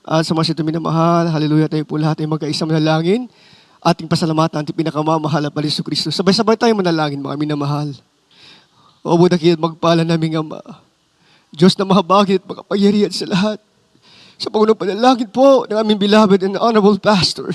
At sa mga sito minamahal, hallelujah, tayo po lahat ay magkaisang manalangin. Ating pasalamatan, ating pinakamamahal na Panginoon Kristo. Sabay-sabay tayo manalangin, mga minamahal. O budakil magpala naming Ama. Diyos na mahabagin at makapangyarihan sa lahat. Sa Panginoong panalangin po ng aming beloved and honorable pastor,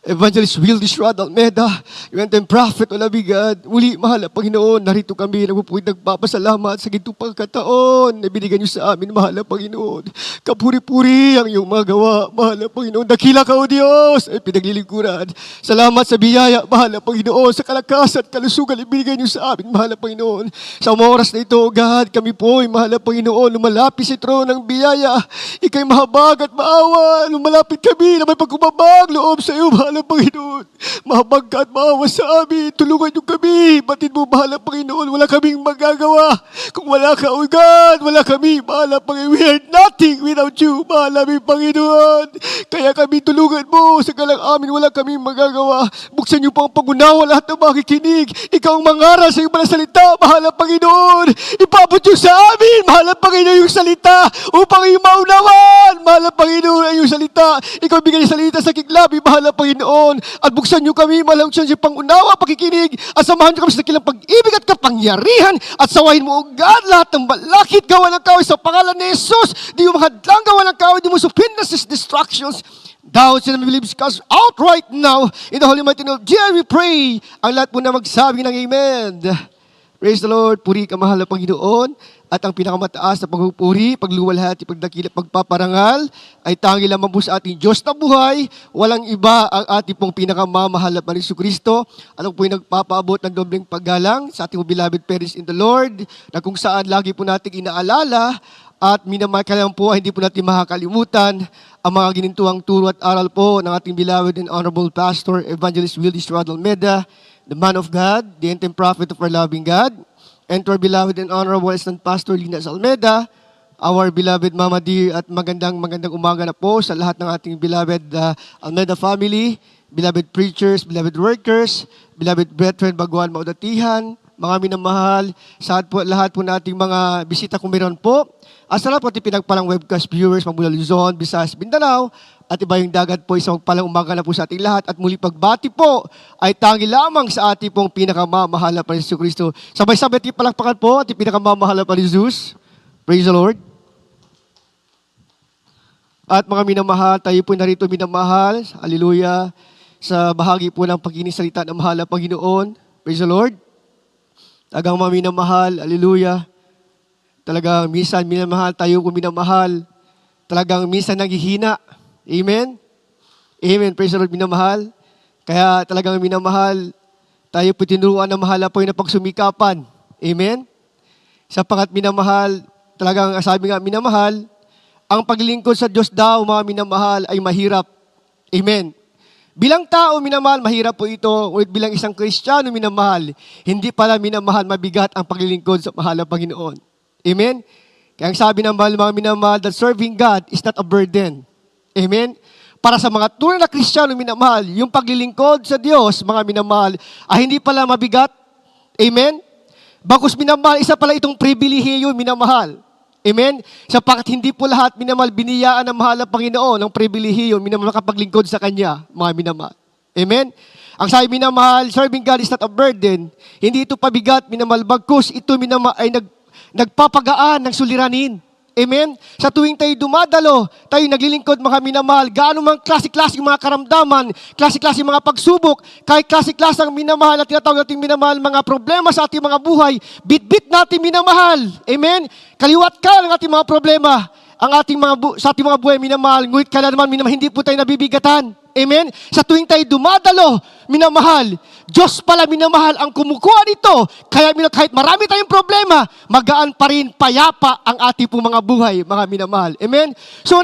Evangelist Wildy Shrad Almeda, yung and prophet o labigad. Muli, mahal na Panginoon, narito kami, nagpupuwid nagpapasalamat sa gintong pagkataon na binigyan niyo sa amin, mahal na Panginoon. Kapuri-puri ang iyong mga gawa, mahal na Panginoon. Dakila ka, O Diyos, ay pinaglilingkuran. Salamat sa biyaya, mahal na Panginoon, sa kalakasan at kalusugan na binigay niyo sa amin, mahal na Panginoon. Sa mga oras na ito, God, kami po ay mahal na Panginoon, lumalapit sa trono ng biyaya. Ika'y mahabag at maawa, lumalapit kami na may pagkumabag loob sa iyo, mahal na Panginoon. Mahabag ka at maawa sa amin. Tulungan niyo kami. Batid mo, mahal na Panginoon. Wala kaming magagawa. Kung wala ka, O God, wala kami, mahal na Panginoon. We are nothing without you, mahal namin Panginoon. Kaya kami tulungan mo. Sa galang amin, wala kaming magagawa. Buksan niyo po ang pag-unawa lahat ng makikinig. Ikaw ang mangaral sa iyong mga salita, mahal na Panginoon. Ipabot niyo sa amin, mahal na Panginoon, yung salita upang iyong maunawan. Mahal na Panginoon, ang iyong salita. Ikaw bigay ng salita sa kiglabi, mahal na Panginoon. At buksan niyo kami, malang siya sa pangunawa, pakikinig, at samahan niyo kami sa dakilang pag-ibig at kapangyarihan, at sawahin mo, O God, lahat ng balakid, gawa ng kaway sa pangalan ni Jesus. Di mo mahadlang gawa ng kaway, di mo supin na sis distractions. Thou and believes cast out right now. In the holy mighty name of Jesus, we pray. Ang lahat po na magsabi ng Amen. Praise the Lord. Puri ka, mahal na Panginoon. At ang pinakamataas na pagpupuri, pagluwalhati, pagdakila, pagpaparangal ay tangi lamang po sa ating Diyos na buhay. Walang iba ang ating pong pinakamamahal na Panginoon Kristo. Ano po yung nagpapaabot ng dobleng paggalang sa ating beloved parents in the Lord, na kung saan lagi po nating inaalala at minamahal po, hindi po natin makakalimutan ang mga ginintuang turo at aral po ng ating beloved and honorable pastor, Evangelist Wildy Shrad Almeda, the man of God, the end prophet of our loving God. And to our beloved and honorable assistant pastor, Linas Almeda, our beloved Mama Dear, at magandang umaga na po sa lahat ng ating beloved Almeda family, beloved preachers, beloved workers, beloved brethren, baguhan, maudatihan, mga minamahal, sa lahat po nating mga bisita kung meron po. At sa lahat po ating pinagpalang webcast viewers, mula Luzon, Visayas, Mindanao, at iba yung dagat po, isang palang umaga na po sa ating lahat. At muli pagbati po ay tangi lamang sa ating pong pinakamamahal na Panginoon Kristo. Sabay-sabay ating palakpakan po ating pinakamamahal na Panginoon Jesus. Praise the Lord. At mga minamahal, tayo po narito minamahal, hallelujah, sa bahagi po ng pagkinisalita ng mahal na Panginoon. Praise the Lord. Talagang mga minamahal, hallelujah. Talagang minsan minamahal, tayo po minamahal. Talagang minsan naghihina. Amen? Amen. Praise the Lord, minamahal. Kaya talagang minamahal, tayo po tinuruan na mahal po yung napagsumikapan. Amen? Sapagat minamahal, talagang sabi nga minamahal, ang paglilingkod sa Diyos daw, mga minamahal, ay mahirap. Amen? Bilang tao, minamahal, mahirap po ito. Ngunit bilang isang Kristiyano, minamahal, hindi pala minamahal, mabigat ang paglilingkod sa mahal na Panginoon. Amen? Kaya ang sabi ng mahal, mga minamahal, that serving God is not a burden. Amen? Para sa mga tunay na Kristiyano, minamahal, yung paglilingkod sa Diyos, mga minamahal, ay hindi pala mabigat. Amen? Bagkus minamahal, isa pala itong pribilehiyo, minamahal. Amen? Sapagat hindi po lahat, minamahal, biniyaan ng mahal na Panginoon ng pribilehiyo, minamahal, makapaglingkod sa Kanya, mga minamahal. Amen? Ang sabi, minamahal, serving God is not a burden. Hindi ito pabigat, minamahal, bagkus ito, minamahal, ay nagpapagaan ng suliranin. Amen? Sa tuwing tayo dumadalo, tayo naglilingkod, mga minamahal, gaano mang klase-klase mga karamdaman, klase-klase mga pagsubok, kahit klase-klase ang minamahal at tinatawag natin minamahal, mga problema sa ating mga buhay, bit-bit natin minamahal. Amen? Kaliwat ka ng ating mga problema, ang ating sa ating mga buhay minamahal, ngunit kaya naman minamahal, hindi po tayo nabibigatan. Amen? Sa tuwing tayo dumadalo, minamahal, Diyos pala minamahal ang kumukuha nito. Kaya kahit marami tayong problema, magaan pa rin, payapa ang ating pong mga buhay, mga minamahal. Amen? So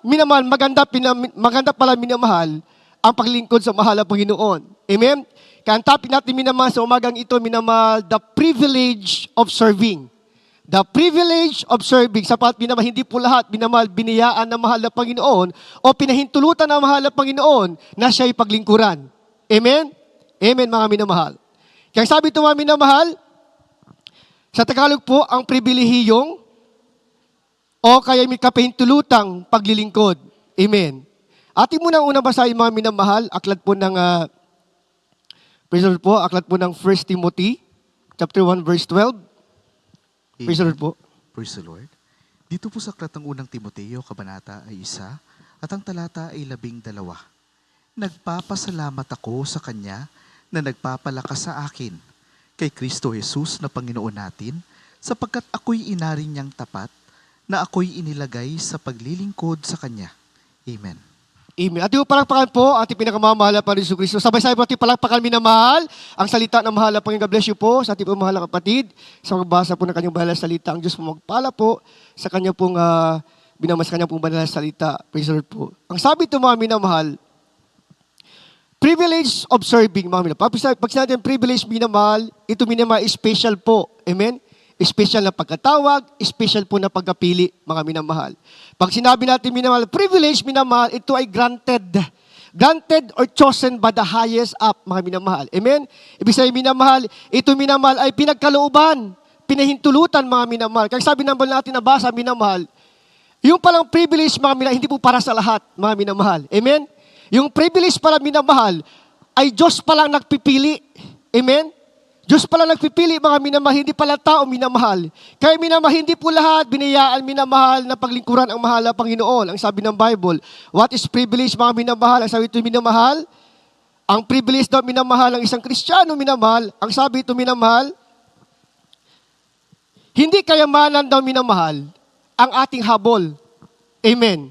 minamahal, maganda pala minamahal ang paglingkod sa mahal na Panginoon. Amen? Kaya ang topic natin minamahal sa umagang ito, minamahal, the privilege of serving. The privilege of serving, sapat minamahal, hindi po lahat minamahal, biniyaan ng mahal na Panginoon o pinahintulutan ng mahal na Panginoon na siya'y paglingkuran. Amen? Amen, mga minamahal. Kaya sabi ito, mga minamahal, sa Tagalog po, ang pribilehiyong o kaya may kapahintulutang paglilingkod. Amen. Ating muna unang basahin mga minamahal, aklat po ng praise the Lord po, aklat po ng 1 Timothy chapter 1 verse 12. Praise the Lord po. Praise the Lord. Dito po sa aklat ng unang Timoteo, kabanata ay 1, at ang talata ay 12. Nagpapasalamat ako sa Kanya na nagpapalakas sa akin, kay Kristo Jesus na Panginoon natin, sapagkat ako'y inarin niyang tapat, na ako'y inilagay sa paglilingkod sa Kanya. Amen. Amen. At yung palakpakan po, ating pinakamamahal na Panginoon Kristo. Sabay-sabay po ating palakpakan minamahal. Ang salita ng mahal na Panginoon. God bless you po sa ating po mahal na kapatid. Sa magbasa po ng kanyang banal na salita, ang Diyos po magpala po sa kanyang pong binamas kanyang pong banal na salita. Praise the Lord po. Ang sabi ito mga minamahal, privilege of serving mga minamahal. Pag sinabi natin privilege minamahal, ito minamahal special po. Amen? Special na pagkatawag, special po na pagkapili, mga minamahal. Pag sinabi natin minamahal, privilege, minamahal, ito ay granted. Granted or chosen by the highest up, mga minamahal. Amen? Ibig sabihin, minamahal, ito minamahal ay pinagkalooban, pinahintulutan, mga minamahal. Kaya sabi naman natin nabasa, minamahal, yung palang privilege, mga minamahal, hindi po para sa lahat, mga minamahal. Amen? Yung privilege para minamahal, ay Diyos palang nagpipili. Amen? Diyos pala nagpipili, mga minamahal, hindi pala tao minamahal. Kaya minamahal, hindi po lahat binayaan minamahal na paglingkuran ang mahal na Panginoon. Ang sabi ng Bible, what is privilege, mga minamahal? Ang sabi ito, minamahal. Ang privilege daw minamahal ng isang Kristiyano, minamahal. Ang sabi ito, minamahal. Hindi kayamanan daw minamahal ang ating habol. Amen.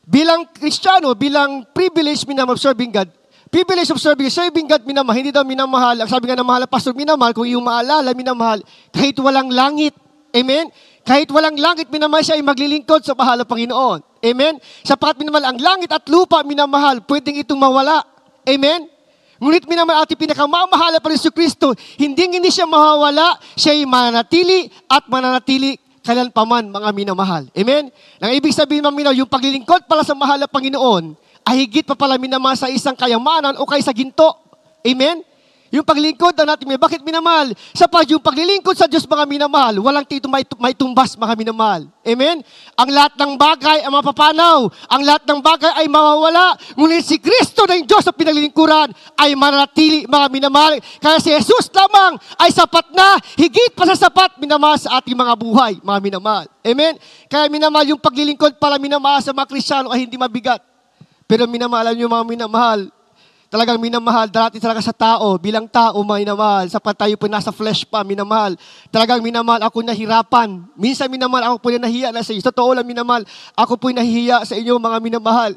Bilang Kristiyano, bilang privilege minamahal, serving God, privilege of serving God, minamahal, hindi daw minamahal. Ang sabi nga ng mahal na pastor, minamahal, kung iyong maalala, minamahal, kahit walang langit. Amen? Kahit walang langit, minamahal siya ay maglilingkod sa mahal na Panginoon. Amen? Sapagat minamahal, ang langit at lupa, minamahal, pwedeng itong mawala. Amen? Ngunit minamahal ating pinakamamahal na Panginoon Kristo, hindi siya mawawala, siya ay mananatili at mananatili kailanpaman, mga minamahal. Amen? Nang ibig sabihin, mga minamahal, yung paglilingkod pala sa mahal na Panginoon, ay higit pa pala minamahal sa isang kayamanan o kaysa ginto. Amen? Yung paglingkod na natin, bakit minamahal? Sapagkat yung paglilingkod sa Diyos, mga minamahal, walang tito may tumbas, mga minamahal. Amen? Ang lahat ng bagay ay mapapanaw. Ang lahat ng bagay ay mawawala. Ngunit si Kristo na yung Diyos na pinaglilingkuran ay manatili, mga minamahal. Kaya si Jesus lamang ay sapat na, higit pa sa sapat, minamahal sa ating mga buhay, mga minamahal. Amen? Kaya minamahal, yung paglilingkod pala minamahal sa mga Kristiyano ay hindi mabigat. Pero minamahal nyo, mga minamahal, talagang minamahal, darating talaga sa tao, bilang tao, mga minamahal, sapat tayo po nasa flesh pa, minamahal. Talagang minamahal, ako nahirapan. Minsan minamahal, ako po nahihiya na sa inyo. Sa totoo lang, minamahal, ako po nahihiya sa inyo, mga minamahal.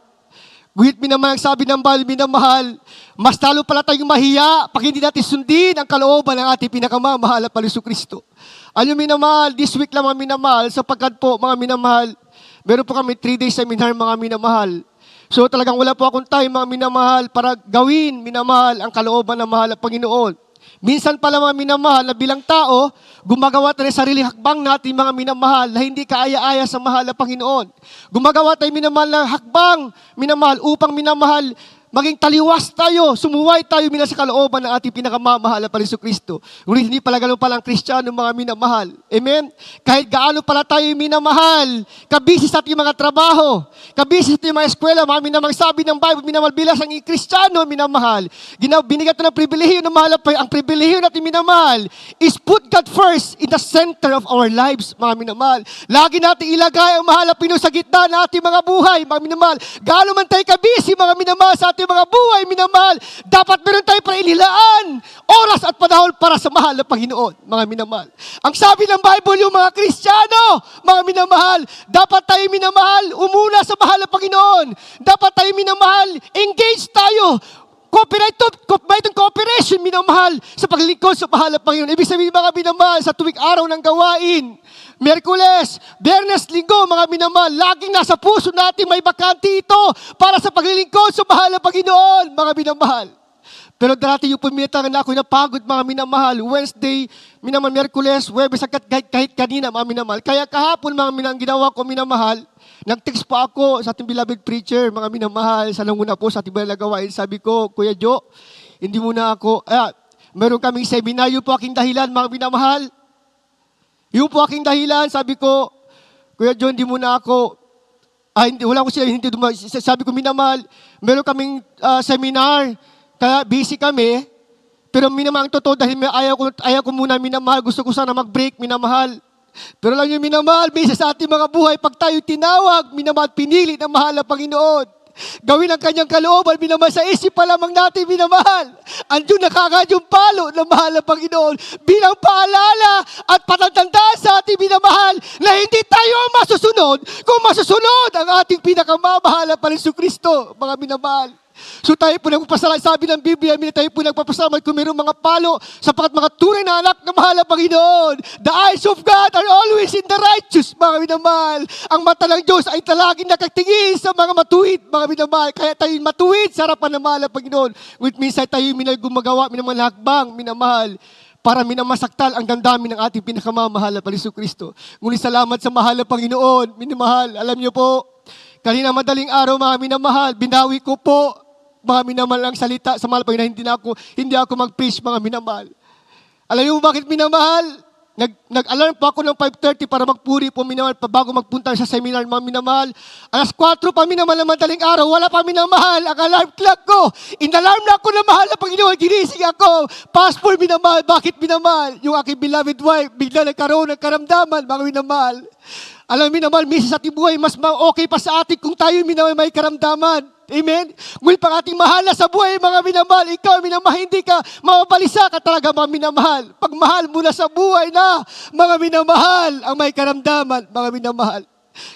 Guhit minamahal, sabi ng Bible, minamahal, mas talo pala tayong mahiya pag hindi natin sundin ang kalooban ng ating pinakamamahal na Panginoon Kristo. Ano minamahal, this week lang, mga minamahal, sapagkat po, mga minamahal, meron po kami 3 days seminar, mga minamahal. So talagang wala po akong time, mga minamahal, para gawin, minamahal, ang kalooban ng mahal na Panginoon. Minsan pala, mga minamahal, na bilang tao, gumagawa tayo ng sariling hakbang natin, mga minamahal, na hindi kaaya-aya sa mahal na Panginoon. Gumagawa tayo, minamahal, ng hakbang, minamahal, upang minamahal, maging taliwas tayo, sumuway tayo sa kalooban ng ating pinakamamahal na Panginoon Kristo. Ngunit hindi pala ganoon palang Kristiyano, mga minamahal. Amen? Kahit gaano pala tayo minamahal, kabisi sa ating mga trabaho, kabisi sa ating mga eskwela, mga minamahal, sabi ng Bible, minamahal, bilang ang Kristiyano, minamahal, binigyan ito ng pribilehiyo na mahal pa. Ang pribilehiyo natin, minamahal, is put God first in the center of our lives, mga minamahal. Lagi natin ilagay ang mahal na Panginoon sa gitna ng ating mga buhay, mga minamahal. Gaano man tayo kabisi, mga minamahal, sa ating mga buhay, minamahal, dapat meron tayo para inilaan oras at panahon para sa mahal na Panginoon, mga minamahal. Ang sabi ng Bible, yung mga Kristiyano, mga minamahal, dapat tayo, minamahal, umuna sa mahal na Panginoon. Dapat tayo, minamahal, engage tayo, cooperation, minamahal, sa paglilingkod sa mahal na Panginoon. Ibig sabihin, mga minamahal, sa tuwing araw ng gawain, Miyerkules, Biyernes, Linggo, mga minamahal, laging nasa puso natin may bakante ito para sa paglilingkod sa mahal na Panginoon, mga minamahal. Pero dati yung pumitangan na ako, napagod, mga minamahal. Wednesday, minamahal, Miyerkules, Huwebes, kahit kanina, mga minamahal. Kaya kahapon, mga minamahal, ginawa ko, minamahal, nag-text pa ako sa ating beloved preacher, mga minamahal, sa nanguna po sa ating banal na gawain. Sabi ko, Kuya Jo, hindi muna ako, meron kaming seminar, yun po aking dahilan, mga minamahal. Yung po aking dahilan, sabi ko, Kuya John, di muna ako Hindi, wala ko sila, hindi sabi ko, minamahal, meron kaming seminar, kaya busy kami, pero minamahal ang totoo dahil ayaw ko muna minamahal, gusto ko sana mag-break, minamahal. Pero lang yung minamahal, bisa sa ating mga buhay, pag tayo tinawag, minamahal, pinili na mahal ang Panginoon. Gawin ang kanyang kalooban, minamahal, sa isip pa lamang natin, minamahal. Andun nakagad yung palo na mahal ang Panginoon bilang paalala at patatandaan sa ating minamahal na hindi tayo masusunod kung masusunod ang ating pinakamamahal na Jesucristo, mga minamahal. So tayo po nagpapasalamat, sabi ng Biblia, tayo po nagpapasalamat kung mayroong mga palo sapagat mga tunay na anak na mahal ang Panginoon. The eyes of God are always in the righteous, mga minamahal. Ang mata ng Diyos ay talaging nakatingin sa mga matuwid, mga minamahal. Kaya tayo matuwid sa harapan ng mahal ang Panginoon. Ngunit minsan tayo gumagawa, minamahal, hakbang, minamahal, para minamasaktal ang damdamin ng ating pinakamamahal na Jesucristo. Ngunit salamat sa mahal na Panginoon, minamahal. Alam niyo po, kanina madaling araw, mga minamahal, binawi ko po mga minamahal ang salita sa mahal na Panginoon. Hindi ako mag-preach, mga minamahal. Alam niyo bakit minamahal? Nag-alarm pa ako ng 5:30 para magpuri po, minamahal, bago magpunta sa seminar, mga minamahal. Alas 4 pa, minamahal, na madaling araw, wala pa minamahal. Ang alarm clock ko, inalarm na ako ng mahal na Panginoon, ginising ako. Fast forward, minamahal. Bakit minamahal? Yung aking beloved wife, bigla nagkaroon ng karamdaman, mga minamahal. Alam mo, minamahal, minsan sa ating buhay, mas okay pa sa atin kung tayo minamahal may karamdaman. Amen? Ngunit pang ating mahal na sa buhay, mga minamahal, ikaw, minamahal, hindi ka mapabalisa ka talaga, mga minamahal. Pag mahal mo na sa buhay na, mga minamahal, ang may karamdaman, mga minamahal.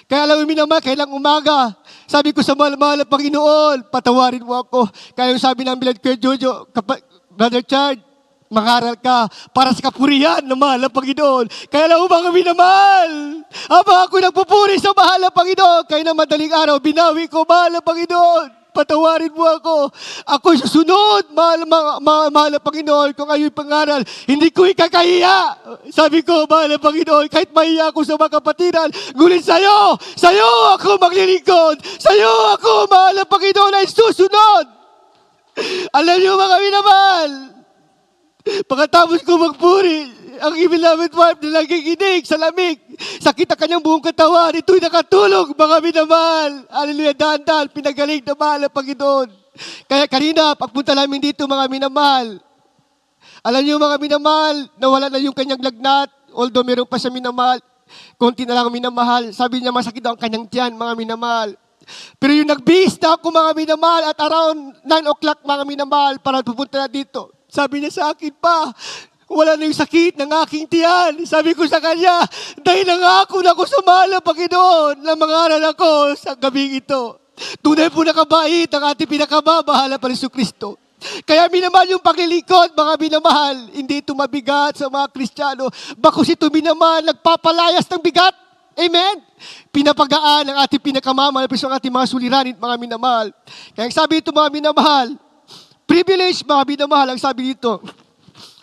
Kaya alam mo, minamahal, kailang umaga, sabi ko sa mahal na Panginoon, patawarin mo ako. Kaya yung sabi ng Bilad Kuya Jojo, Brother Chard, mangaral ka para sa kapurihan ng mahal na Panginoon. Kaya lang mga minamahal, habang ako nagpupuri sa mahal na Panginoon, kaya na madaling araw, binawi ko, mahal na Panginoon, patawarin mo ako. Ako'y susunod, mahal na Panginoon, kung ayo'y pangaral, hindi ko ikakahiya. Sabi ko, mahal na Panginoon, kahit mahiya ako sa mga kapatiran, ngunit sa'yo ako maglilingkod, sa'yo ako, mahal na Panginoon, ay susunod. Alam niyo mga minamahal, pagkatapos ko magpuri, ang beloved wife na nagiginig sa lamig, sakit ang kanyang buong katawan, ito'y nakatulog, mga minamahal. Hallelujah, dahan-dahan, pinagaling na mahal ang Panginoon. Kaya kanina, pagpunta namin dito, mga minamahal, alam niyo mga minamahal, nawala na yung kanyang lagnat, although meron pa siya minamahal, konti na lang minamahal, sabi niya masakit daw ang kanyang tiyan, mga minamahal. Pero yung nagbihis na ako, mga minamahal, at around 9 o'clock, mga minamahal, para pupunta na dito, sabi niya sa akin pa, wala na yung sakit ng aking tiyan. Sabi ko sa kanya, dahil nangako na ako sa mahal na Panginoon na mangaral ako sa gabing ito. Tunay po nakabait ang ating pinakamamahal na Jesucristo. Kaya minamahal yung paglilingkod, mga minamahal, hindi ito mabigat sa mga Kristiyano. Bakos ito minamahal, nagpapalayas ng bigat. Amen? Pinapagaan ang ating pinakamamahal, ang ating mga suliranin, mga minamahal. Kaya sabi ito, mga minamahal, privilege, mga minamahal, ang sabi dito.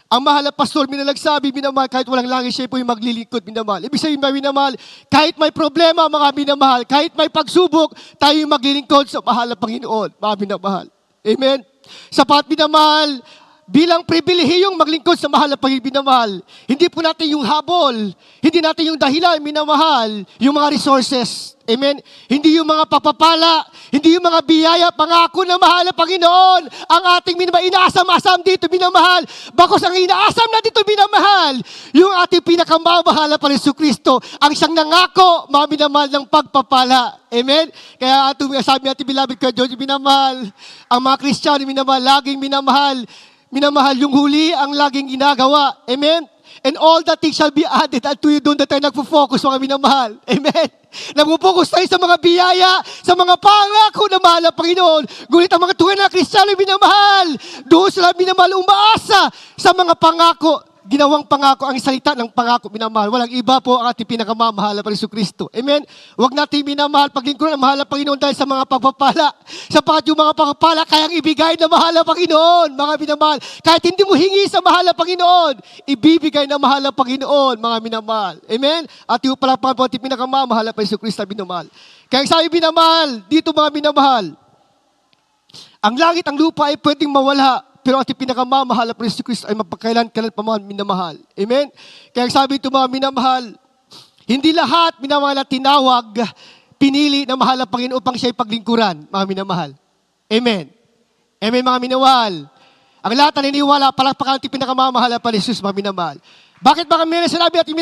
Ang mahal na pastor, minalagsabi, minamahal, kahit walang langit, siya po yung maglilingkod, minamahal. Ibig sabihin, mga minamahal, kahit may problema, mga minamahal, kahit may pagsubok, tayo yung maglilingkod sa mahal na Panginoon, mga minamahal. Amen? Sapat, minamahal, bilang pribilehiyong maglingkod sa mahal na Panginoon, minamahal, hindi po natin yung habol, hindi natin yung dahilan, minamahal, yung mga resources. Amen? Hindi yung mga papapala, hindi yung mga biyaya, pangako na mahal na Panginoon, ang ating minamahal, inaasam-asam dito, minamahal. Bakos ang inaasam na dito, minamahal, yung ating pinakamamahal na Jesucristo, ang siyang nangako, mga minamahal ng pagpapala. Amen? Kaya sabi natin, beloved Kuya George, minamahal, ang mga Kristiyano, minamahal, laging minamahal, yung huli ang laging ginagawa. Amen? And all that things shall be added unto you. Doon na tayo nagpo-focus, mga minamahal. Amen? Nagpo-focus tayo sa mga biyaya, sa mga pangako na mahal na Panginoon. Ngunit ang mga tunay na Kristiyano, minamahal, doon sila minamahal umaasa sa mga pangako. Ginawang pangako, ang salita ng pangako, minamahal. Walang iba po ang ating pinakamamahal na Jesucristo. Amen? Huwag natin minamahal, paglingkuran ang mahal na Panginoon dahil sa mga pagpapala. Sapagat yung mga pagpapala, kayang ibigay ng mahal na Panginoon, mga minamahal. Kahit hindi mo hingi sa mahal na Panginoon, ibibigay ng mahal na Panginoon, mga minamahal. Amen? At yung palakpakan po ating pinakamamahal na Jesucristo, minamahal. Kaya sabi minamahal, dito mga minamahal, ang langit, ang lupa ay pwedeng mawala, pero ating pinakamamahal na Jesucristo ay mapagkailan-kailan pa man minamahal. Amen? Kaya sabi ito mga minamahal, hindi lahat minamahal na tinawag, pinili na mahal ang Panginoon upang siya'y paglingkuran, mga minamahal. Amen. Amen, mga minawal. Ang lahat na niniwala, palakpakan natin pinakamamahal pa ni Jesus, mga minamahal. Bakit ba kami sinabi natin,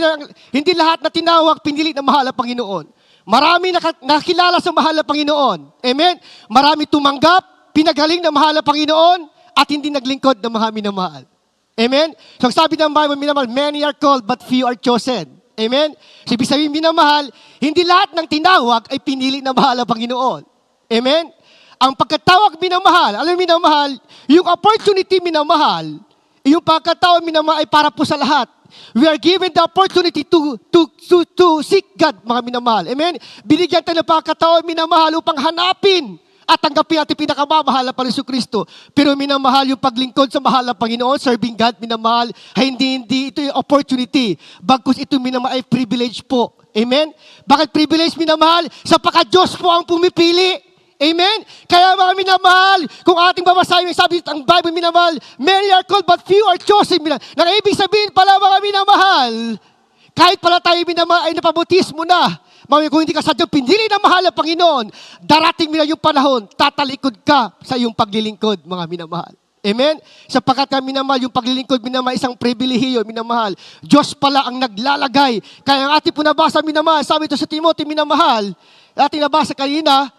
hindi lahat na tinawag, pinili na mahal ang Panginoon. Marami nakilala sa mahal ang Panginoon. Amen? Marami tumanggap, pinagaling na mahal ang Panginoon, at hindi naglingkod na mga minamahal. Amen? So sabi ng Bible, minamahal, many are called, but few are chosen. Amen? So ibig sabihin, minamahal, hindi lahat ng tinawag ay pinili na mahal ang Panginoon. Amen? Ang pagkatawag minamahal, alam mo minamahal, yung opportunity minamahal, yung pagkatawag minamahal ay para po sa lahat. We are given the opportunity to seek God, mga minamahal. Amen? Binigyan tayo ng pagkatawag minamahal upang hanapin at tanggapin natin pinakamamahal na Jesucristo. Pero minamahal yung paglingkod sa mahal na Panginoon, serving God, minamahal, ay hindi ito yung opportunity. Bagkus ito minamahal ay privilege po. Amen? Bakit privilege minamahal? Sapagkat Diyos po ang pumipili. Amen? Kaya mga minamahal, kung ating babasahin, sabi ang Bible minamahal, many are called but few are chosen. Nang ibig sabihin pala mga minamahal, kahit pala tayo minamahal ay napabutismo na, kung hindi ka sadyang pinili na mahal ang Panginoon, darating mo na yung panahon, tatalikod ka sa iyong paglilingkod, mga minamahal. Amen? Sapagkat kami minamahal, yung paglilingkod, minamahal, isang pribilehiyo, minamahal. Diyos pala ang naglalagay. Kaya ang ating po nabasa, minamahal, sabi ito sa Timothy, minamahal, ating nabasa kanina,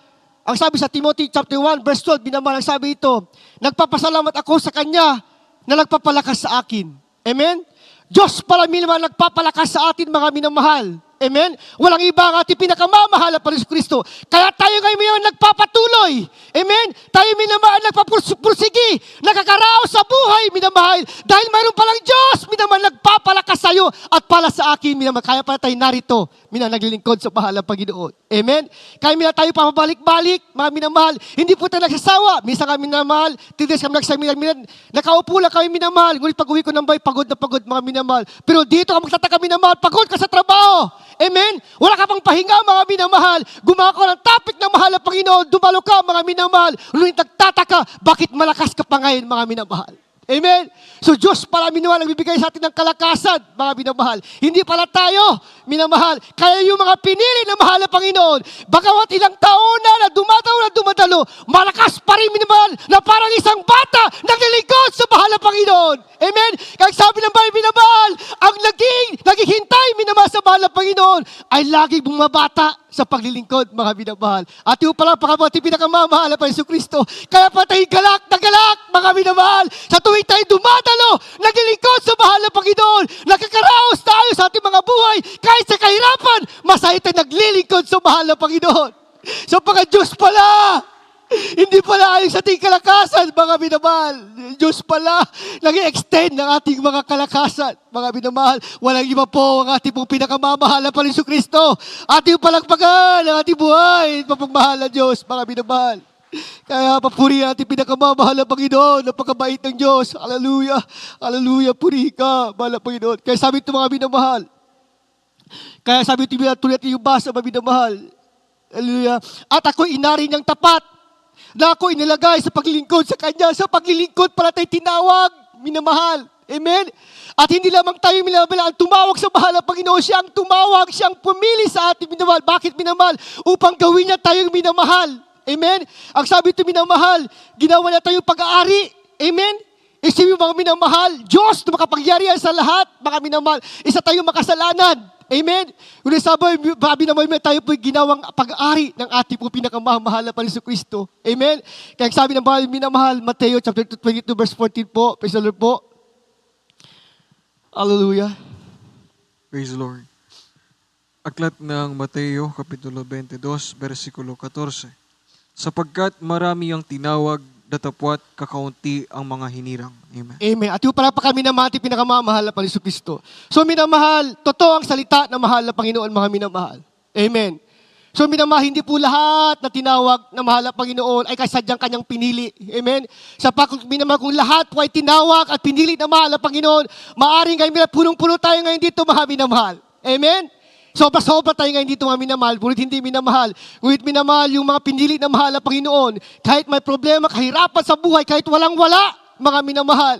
ang sabi sa Timothy chapter 1, verse 12, minamahal, ang sabi ito, nagpapasalamat ako sa Kanya na nagpapalakas sa akin. Amen? Diyos pala minamahal, nagpapalakas sa atin, mga minamahal. Amen? Walang iba ang ating pinakamamahal na Kristo. Kaya tayo ngayon nagpapatuloy. Amen? Tayo minamahal, nagpapursigi, nakakaraos sa buhay, minamahal. Dahil mayroon palang Diyos, minamahal, nagpapalakas sa iyo at pala sa akin, minamahal. Kaya pala tayo narito, naglilingkod sa mahal ng Panginoon. Amen? Kaya tayo papabalik-balik, mga minamahal. Hindi po tayo nagsasawa. Minsan kami minamahal, tides kami nakaupo lang kami minamahal. Ngunit pag-uwi ko ng bahay, pagod na pagod, mga minamahal. Pero dito ka magtataka minamahal, pagod ka sa trabaho. Amen? Wala ka pang pahinga, mga minamahal. Gumawa ka ng topic ng mahal ng Panginoon. Dumalo ka, mga minamahal. Ngunit nagtataka, bakit malakas ka pa ngayon, mga minamahal? Amen? So Diyos pala minamahal, nagbibigay sa atin ng kalakasan, mga minamahal. Hindi pala tayo, minamahal. Kaya yung mga pinili na mahal ng Panginoon, bagamat ilang taon na dumadalo, malakas pa rin minamahal na parang isang bata naglilingkod sa mahal ng Panginoon. Amen? Kaya sabi ng Bible, minamahal, ang naghihintay minamahal sa mahal ng Panginoon ay laging bumabata sa paglilingkod, mga minamahal. At yung pala, pakamati pinakamamahal na Jesucristo. Kaya pa tayo galak na galak, mga minamahal. Sa tuwing tayo dumadalo, naglilingkod sa mahal na Panginoon. Nakakaraos tayo sa ating mga buhay. Kahit sa kahirapan, masaya tayo naglilingkod sa mahal na Panginoon. Sapagkat Diyos pala, hindi pala ayon sa ating kalakasan, mga minamahal. Diyos pala, nag-extend ng ating mga kalakasan, mga minamahal. Walang iba po ang ating pong pinakamamahal na Jesucristo. Ating palagpagan ang ating buhay, mapagmahal na Diyos, mga minamahal. Kaya papuri ating pinakamamahal na Panginoon, napakabait ng Diyos. Hallelujah, hallelujah, puri ka, mahal na Panginoon. Kaya sabi ito, mga minamahal. Kaya sabi ito, tuloy natin yung basa, mga minamahal. Hallelujah. At ako inari niyang tapat na ako inilagay sa paglilingkod sa Kanya. Sa paglilingkod pala tayo tinawag, minamahal. Amen? At hindi lamang tayo minamahal ang tumawag sa mahal ng Panginoon. Siya ang tumawag, siya ang pumili sa ating minamahal. Bakit minamahal? Upang gawin niya tayong minamahal. Amen? Ang sabi ito minamahal, ginawa niya tayong pag-aari. Amen? Isipin mga minamahal, Diyos na makapangyarihan sa lahat, mga minamahal. Isa tayong makasalanan. Amen? Kung sabi naman tayo po'y ginawang pag-ari ng ating po pinakamahal na Jesucristo. Amen? Kaya sabi ng Bible, minamahal, Mateo chapter 22 verse 14 po. Praise the Lord po. Hallelujah. Praise the Lord. Aklat ng Mateo, Kapitulo 22, versikulo 14. Sapagkat marami ang tinawag, datapwat kakaunti ang mga hinirang. Amen. Amen. At yung pala pa kami naman ating pinakamamahal na Jesucristo. So minamahal, totoo ang salita na mahal na Panginoon, mga minamahal. Amen. So minamahal, hindi po lahat na tinawag na mahal na Panginoon ay kasadyang Kanyang pinili. Amen. Minamahal, kung lahat po ay tinawag at pinili na mahal na Panginoon, maaaring ngayon, punong-puno tayo ngayon dito, mga minamahal. Amen. Sobra-sobra tayo ngayon dito, mga minamahal, ngunit hindi minamahal. Ngunit minamahal yung mga pinili na mahal na Panginoon. Kahit may problema, kahirapan sa buhay, kahit walang-wala, mga minamahal.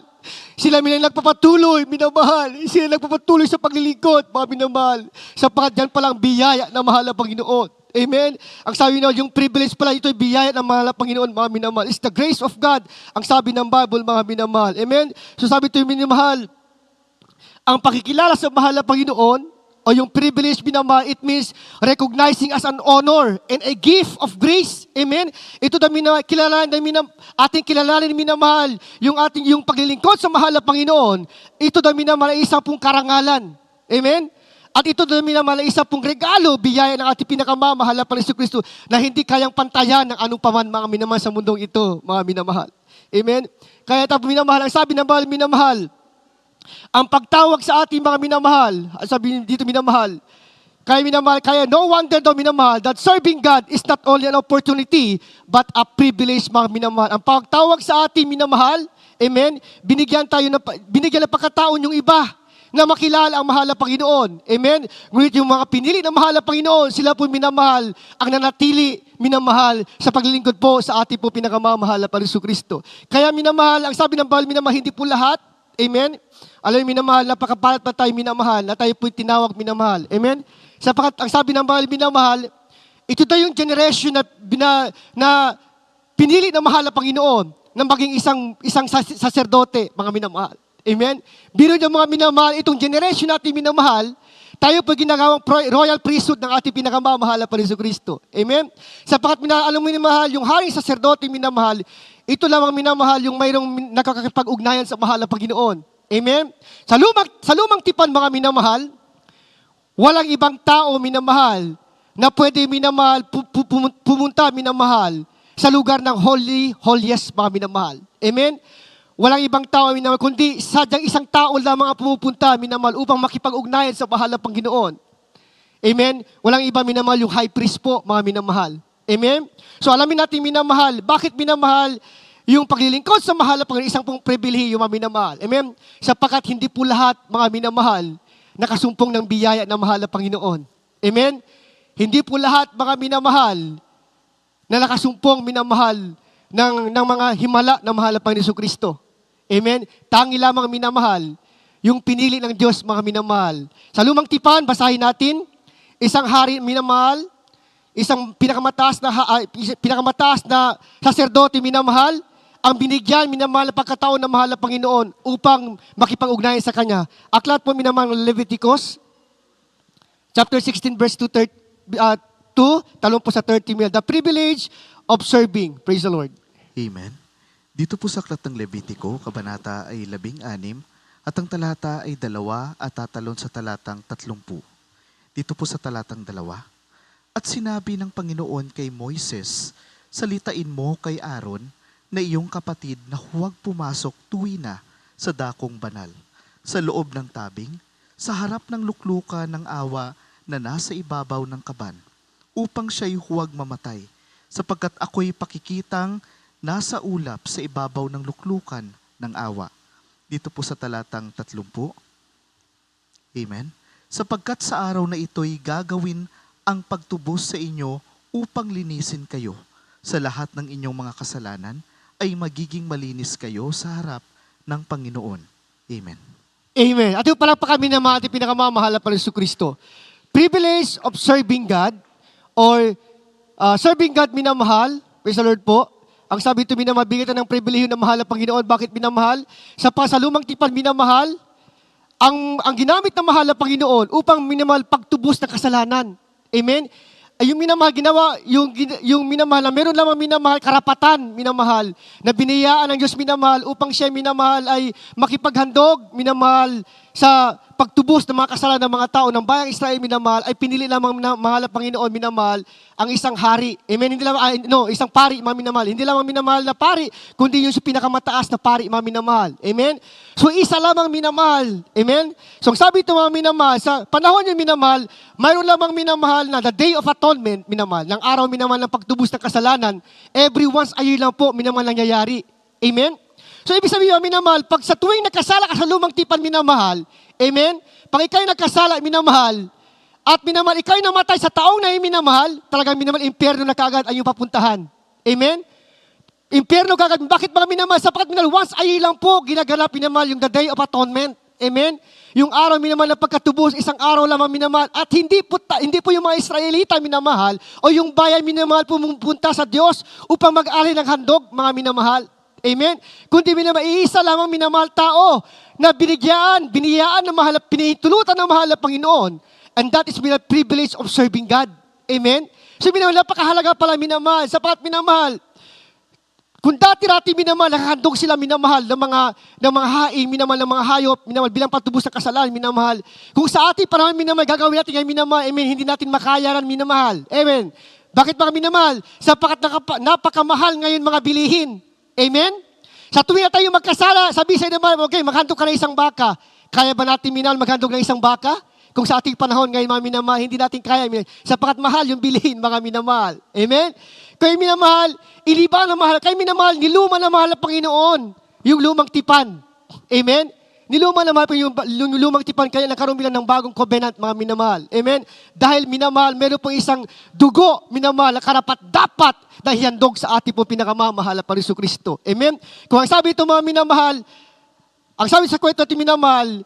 Sila nagpapatuloy, minamahal. Sila nagpapatuloy sa paglilingkod, mga minamahal. Sapagat yan palang biyaya na mahal na Panginoon. Amen? Ang sabi na, yung privilege pala, ito'y biyaya ng mahal na Panginoon, mga minamahal. It's the grace of God, ang sabi ng Bible, mga minamahal. Amen? So sabi ito yung minamahal, ang pakikilala sa mahal na Panginoon, o yung privilege minamahal, it means recognizing as an honor and a gift of grace. Amen? Ito na ating kilalanin minamahal, yung paglilingkod sa mahal na Panginoon, ito na minamahal ay isang pong karangalan. Amen? At ito na minamahal ay isang pong regalo, biyaya ng ating pinakamamahal na Kristo na hindi kayang pantayan ng anong paman mga minamahal sa mundong ito, mga minamahal. Amen? Kaya tapo minamahal, ang sabi ng mahal minamahal, ang pagtawag sa ating mga minamahal, sabi dito minamahal, kaya no wonder daw minamahal that serving God is not only an opportunity but a privilege, mga minamahal. Ang pagtawag sa ating minamahal, amen, binigyan ng pagkataon yung iba na makilala ang mahal na Panginoon. Amen? Ngunit yung mga pinili ng mahal na Panginoon, sila po minamahal, ang nanatili minamahal sa paglilingkod po sa ating po pinakamamahal na Kristo. Kaya minamahal, ang sabi ng Bible, minamahal, hindi po lahat. Amen? Alam mo, minamahal, napakapalat pa tayo minamahal, na tayo po'y tinawag minamahal. Amen? Sapagat ang sabi ng Bible, minamahal, ito tayo yung generation na pinili ng mahal na Panginoon na maging isang saserdote, mga minamahal. Amen? Biro niyo mga minamahal, itong generation natin minamahal, tayo po ginagawang royal priesthood ng ating pinakamamahal na Kristo. Amen? Sapagat alam mo minamahal, yung haring saserdote minamahal, ito lamang minamahal yung mayroong nakakapag-ugnayan sa mahal na Panginoon. Amen? Sa lumang tipan mga minamahal, walang ibang tao minamahal na pwede minamahal, pumunta minamahal sa lugar ng holiest mga minamahal. Amen? Walang ibang tao minamahal, kundi sadyang isang tao lamang ang pumupunta minamahal upang makipag-ugnayan sa mahal na Panginoon. Amen? Walang iba minamahal, yung high priest po, mga minamahal. Amen? So alamin natin minamahal, bakit minamahal yung paglilingkod sa mahal na Panginoon, isang pong pribilehiyo, mga minamahal. Amen? Sapagkat hindi po lahat, mga minamahal, nakasumpong ng biyaya ng mahal na Panginoon. Amen? Hindi po lahat, mga minamahal, na nakasumpong minamahal ng mga himala ng mahal na Panginoon Kristo. Amen? Tangi lamang minamahal, yung pinili ng Diyos, mga minamahal. Sa lumang tipan, basahin natin, isang hari minamahal, isang pinakamataas na saserdote minamahal, ang binigyan minamahal na pagkataon ng mahal na Panginoon upang makipag-ugnayan sa Kanya. Aklat po minamahal ng Leviticus, chapter 16, verse 2, talong po sa 30. The privilege of serving. Praise the Lord. Amen. Dito po sa aklat ng Levitico, kabanata ay 16, at ang talata ay 2 at tatalon sa talatang 30. Dito po sa talatang 2, at sinabi ng Panginoon kay Moises, salitain mo kay Aaron na iyong kapatid na huwag pumasok tuwi na sa dakong banal, sa loob ng tabing, sa harap ng luklukan ng awa na nasa ibabaw ng kaban, upang siya'y huwag mamatay, sapagkat ako'y pakikitang nasa ulap sa ibabaw ng luklukan ng awa. Dito po sa talatang 30. Amen. Sapagkat sa araw na ito'y gagawin ang pagtubos sa inyo upang linisin kayo. Sa lahat ng inyong mga kasalanan ay magiging malinis kayo sa harap ng Panginoon. Amen. Amen. At yung pala pa kami na mga ating pinakamamahal na Kristo. Privilege of serving God or serving God minamahal. Praise the Lord po. Ang sabi ito minamahal, bigyan ng pribilehiyo ng mahal na Panginoon. Bakit minamahal? Sa lumang tipan minamahal, ang ginamit ng mahal na Panginoon upang minamahal pagtubos ng kasalanan. Amen? Yung minamahal, yung minamahal na meron lamang minamahal, karapatan minamahal, na biniyaan ng Diyos minamahal upang siya minamahal ay makipaghandog minamahal sa pagtubos ng mga kasalanan ng mga tao ng bayang Israel minamahal, ay pinili lamang mahal na Panginoon minamahal ang isang hari. Amen? Hindi lamang, isang pari, mga minamahal. Hindi lamang minamahal na pari, kundi yung pinakamataas na pari, mga minamahal. Amen? So isa lamang minamahal. Amen? So sabi ito mga minamahal, sa panahon yung minamahal, mayroon lamang minamahal na the Day of Atonement, minamahal, ng araw minamahal ng pagtubos ng kasalanan, every once a year lang po minamahal nangyayari. Amen? So ibig sabihin minamahal, pag sa tuwing nagkasala ka sa lumang tipan minamahal, amen? Pag ikaw'y nagkasala minamahal, at minamahal, ikaw'y namatay sa taong na minamahal, talagang minamahal, impyerno na kagad ang iyong papuntahan. Amen? Impyerno kagad. Bakit mga minamahal? Sapagkat minamahal, once a year lang po, ginaganap minamahal yung the Day of Atonement. Amen? Yung araw, minamahal, na pagkatubos, isang araw lamang, minamahal. At hindi po yung mga Israelita, minamahal, o yung bayan, minamahal, pumupunta sa Diyos upang mag-alay ng handog, mga minamahal. Amen? Kundi minamahal, iisa lamang minamahal tao na biniyaan ng mahal, pinahintulutan ng mahal na Panginoon. And that is the privilege of serving God. Amen? So minamahal, napakahalaga pala minamahal. Sapat minamahal. Kung dati-rati minamahal, nakahandog sila minamahal ng mga haing, minamahal ng mga hayop, minamahal bilang patubos ng kasalanan, minamahal. Kung sa ating panahon minamahal, gagawin natin ngayon minamahal, amen, hindi natin makayaran minamahal. Amen. Bakit mga minamahal? Sapagkat napakamahal ngayon mga bilihin. Amen? Sa tuwing na tayo magkasala, sabi sa naman, okay, maghandog ka ng isang baka. Kaya ba natin minamahal maghandog ng isang baka? Kung sa ating panahon ngayon mga minamahal, hindi natin kaya. Sapagkat mahal yung bilihin mga minamahal. Amen? Kaya minamahal, iliba na mahal. Kaya minamahal, niluma na mahal ang Panginoon. Yung lumang tipan. Amen? Niluma na mahal yung lumang tipan. Kaya nagkaroon bilang ng bagong covenant, mga minamahal. Amen? Dahil minamahal, meron po isang dugo, minamahal, na karapat-dapat na hihandog sa ating po pinakamamahal na Pariso Kristo. Amen? Kung ang sabi ito mga minamahal, ang sabi sa kwento natin minamahal,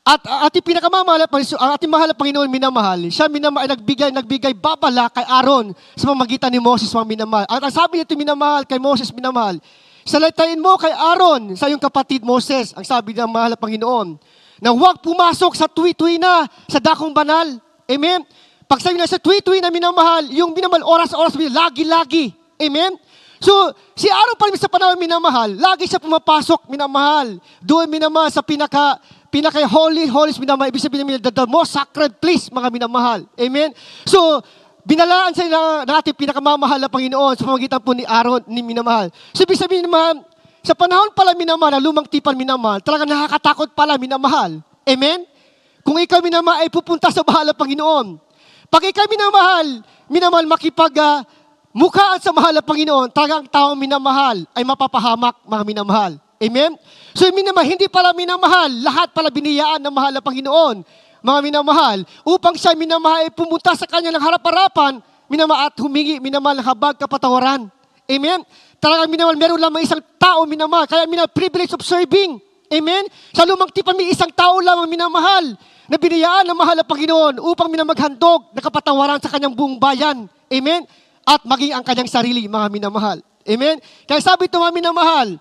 at ating pinakamamahal, ang ating mahal na Panginoon minamahal, siya minamahal, nagbigay babala kay Aaron sa pamamagitan ni Moses, mga minamahal. At ang sabi nito minamahal, kay Moses minamahal, salitayin mo kay Aaron sa iyong kapatid Moses, ang sabi ng mahal na Panginoon, na huwag pumasok sa tuwi-tuwi na sa dakong banal. Amen? Pag sabi na sa tuwi-tuwi na minamahal, yung minamahal, oras-oras, lagi-lagi. Amen? So, si Aaron pa rin sa panahon minamahal, lagi siya pumapasok minamahal. Doon minamahal sa pinaka-holy, minamahal. Ibig sabihin the most sacred place, mga minamahal. Amen? So, binalaan sila ng ating pinakamamahal na Panginoon sa pamamagitan po ni Aaron, ni minamahal. So, ibig sabihin naman, sa panahon pala minamahal, lumang tipan minamahal, talagang nakakatakot pala minamahal. Amen? Kung ikaw minamahal ay pupunta sa mahal na Panginoon. Pag ikaw minamahal mukhaan sa mahal na Panginoon, talagang taong minamahal ay mapapahamak, mga minamahal. Amen? So minamahal, hindi pala minamahal, lahat pala biniyaan ng mahal na Panginoon, mga minamahal, upang siya minamahal ay pumunta sa kanya ng harap-harapan, minamahal at humingi, minamahal ng habag kapatawaran. Amen? Talagang minamahal, meron lamang isang tao minamahal, kaya minamahal, privilege of serving. Amen? Sa lumang tipan, may isang tao lamang minamahal, na biniyaan ng mahal na Panginoon, upang minamaghandog na kapatawaran sa kanyang buong bayan. Amen? At maging ang kanyang sarili, mga minamahal. Amen? Kaya sabi ito, mga minamahal,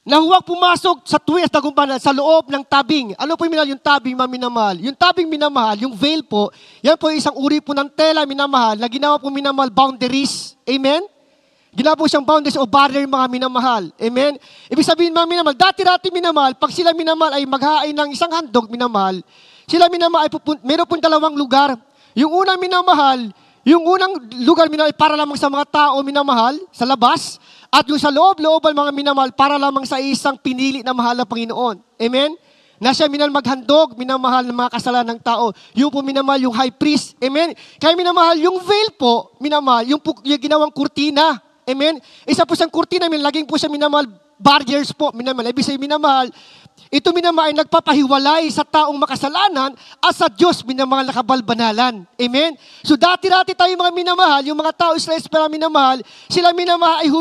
na huwag pumasok sa tuwis na gumpanan sa loob ng tabing. Ano po yung tabing, mga minamahal? Yung tabing minamahal, yung veil po, yan po isang uri po ng tela minamahal na ginawa po minamahal boundaries. Amen? Ginawa po siyang boundaries o barrier, mga minamahal. Amen? Ibig sabihin, mga minamahal, dati-rati minamahal, pag sila minamahal ay maghahain ng isang handog minamahal, sila minamahal ay meron po dalawang lugar. Yung unang minamahal, yung unang lugar minamahal para lamang sa mga tao minamahal, sa labas, at yung sa loob-looban mga minamahal, para lamang sa isang pinili na mahal na Panginoon. Amen? Na siya minamahal maghandog, minamahal ng mga kasalanan ng tao. Yung po minamahal, yung high priest. Amen? Kaya minamahal, yung veil po, minamahal, yung ginawang kurtina. Amen? Isa po siyang kurtina, laging po siya minamahal, barriers po, minamahal. Ibig sabihin minamahal, ito minamahal ay nagpapahiwalay sa taong makasalanan at sa Diyos minamahal na kabalbanalan. Amen? So dati-rati tayo mga minamahal, yung mga tao Israel para minamahal, sila minamahal ay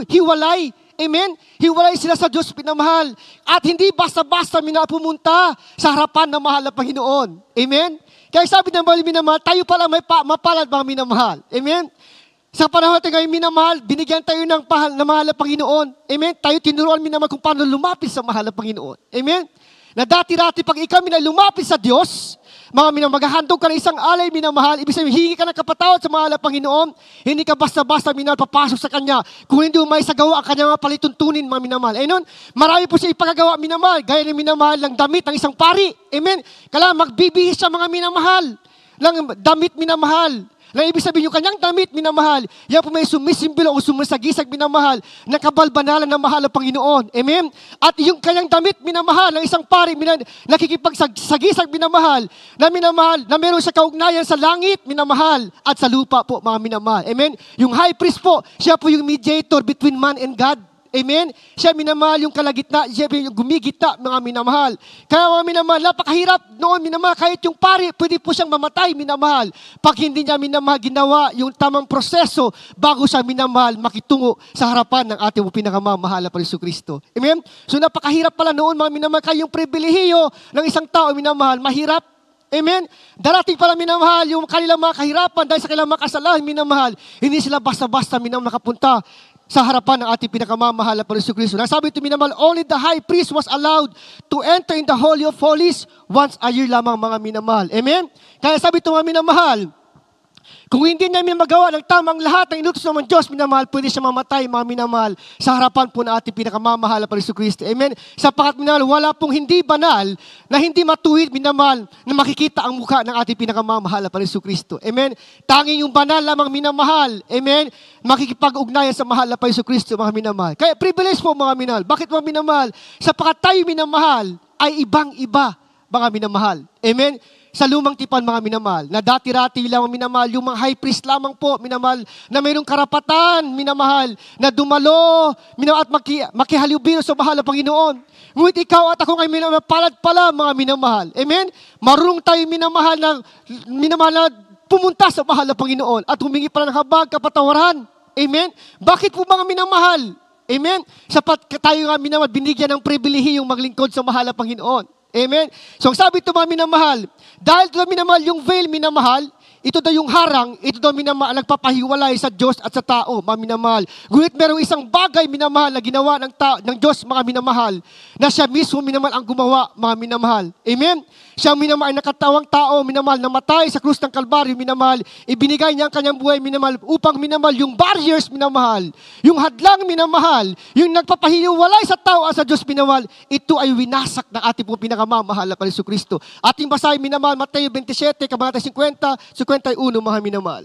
hiwalay. Amen? Hiwalay sila sa Diyos pinamahal. At hindi basta-basta pumunta sa harapan ng mahal na Panginoon. Amen? Kaya sabi ng mga minamahal, tayo pala may mapalad mga minamahal. Amen? Sa panahon natin ngayon, minamahal, binigyan tayo ng mahal na Panginoon. Amen? Tayo tinuruan minamahal kung paano lumapit sa mahal na Panginoon. Amen? Na dati-rati, pag ikaw lumapit sa Diyos, mga minamahal, maghahandog ka ng isang alay minamahal, ibig sabihin, hingi ka ng kapatawad sa mahal na Panginoon, hindi ka basta-basta minamahal papasok sa Kanya, kung hindi mo may sagawa ang Kanya mga palituntunin, mga minamahal. Ayun, marami po siya ipagagawa minamahal, gaya ng minamahal ng damit ng isang pari. Amen? Kailangan magbibihis siya mga minamahal, ng damit minamahal. Na ibig sabihin yung kanyang damit, minamahal, yan po may sumisimbolo o sumasagisag, minamahal, na kabalbanalan ng mahal na Panginoon. Amen? At yung kanyang damit, minamahal, ng isang pari, nakikipagsagisag, minamahal, na meron sa kaugnayan sa langit, minamahal, at sa lupa po, mga minamahal. Amen? Yung high priest po, siya po yung mediator between man and God. Amen? Siya minamahal yung kalagitna, siya yung gumigitna, mga minamahal. Kaya mga minamahal, napakahirap noon minamahal. Kahit yung pari, pwede po siyang mamatay, minamahal. Pag hindi niya minamahal, ginawa yung tamang proseso bago siya minamahal, makitungo sa harapan ng ating pinakamamahal na Panginoon Kristo. Amen? So napakahirap pala noon, mga minamahal, kaya yung pribilehiyo ng isang tao minamahal, mahirap. Amen? Darating pala minamahal yung kanilang mga kahirapan dahil sa kanilang mga kasalanan minamahal. Hindi sila basta-basta minamahal makapunta sa harapan ng ating pinakamamahal na Panginoon Kristo. Nasabi ito minamahal, only the high priest was allowed to enter in the Holy of Holies once a year lamang, mga minamahal. Amen? Kaya sabi ito mga minamahal, kung hindi namin magawa ng tamang lahat ng inutos ng Diyos, minamahal, pwede siya mamatay, mga minamahal, sa harapan po ng ating pinakamamahal na Panginoon Kristo. Amen? Sapagat minamahal, wala pong hindi banal na hindi matuwid, minamahal, na makikita ang mukha ng ating pinakamamahal na Panginoon Kristo. Amen? Tanging yung banal lamang minamahal. Amen? Makikipag-ugnayan sa mahal na Panginoon Kristo, mga minamahal. Kaya privilege po, mga minamahal. Bakit mga minamahal? Sapagat tayo minamahal ay ibang-iba, mga minamahal. Amen? Sa lumang tipan, mga minamahal, na dati-rati lang minamahal, yung mga high priest lamang po, minamahal, na mayroong karapatan, minamahal, na dumalo, minamahal, at makihalubilo sa mahal na Panginoon. Ngunit ikaw at ako ngayon minamahal, palad pala, mga minamahal. Amen? Marunong tayo minamahal na pumunta sa mahal na Panginoon at humingi pala ng habag, kapatawaran. Amen? Bakit po mga minamahal? Amen? Sapat tayo nga minamahal, binigyan ng pribilehiyong maglingkod sa mahal na Panginoon. Amen? So, ang sabi ito mga minamahal, dahil ito minamahal yung veil, minamahal, ito daw yung harang, ito daw minamahal, nagpapahiwalay sa Diyos at sa tao, mga minamahal. Ngunit merong isang bagay, minamahal, na ginawa ng Diyos, mga minamahal, na siya mismo, minamahal, ang gumawa, mga minamahal. Amen? Siya minamahal, nakatawang tao, minamahal, namatay sa krus ng Kalbaryo, minamahal, ibinigay niya ang kanyang buhay, minamahal, upang minamahal, yung barriers, minamahal, yung hadlang, minamahal, yung nagpapahiwalay sa tao at sa Diyos, minamahal, ito ay winasak ng ating pong pinakamamahal na Panginoon Kristo. Ating basahin, minamahal, Mateo 27, kabanata 50, 51, mga minamahal.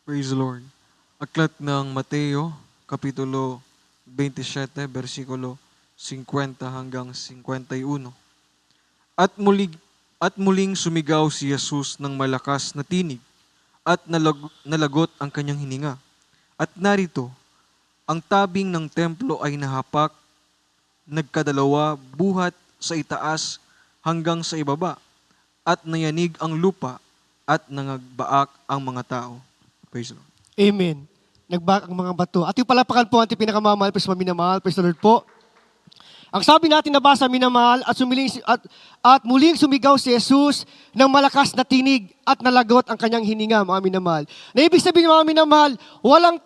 Praise the Lord. Aklat ng Mateo, Kapitulo 27, versikulo 50 hanggang 51. At muling sumigaw si Jesus ng malakas na tinig at nalagot ang kanyang hininga. At narito, ang tabing ng templo ay nahapak, nagkadalawa buhat sa itaas hanggang sa ibaba, at nayanig ang lupa at nangagbaak ang mga tao. Praise the Lord. Amen. Nagbaak ang mga bato. At yung palapakan po, ating pinakamamahal, praise minamahal, praise the Lord po. Ang sabi natin nabasa, minamahal, at muling sumigaw si Jesus ng malakas na tinig at nalagot ang kanyang hininga, mga minamahal. Na ibig sabihin, mga minamahal, walang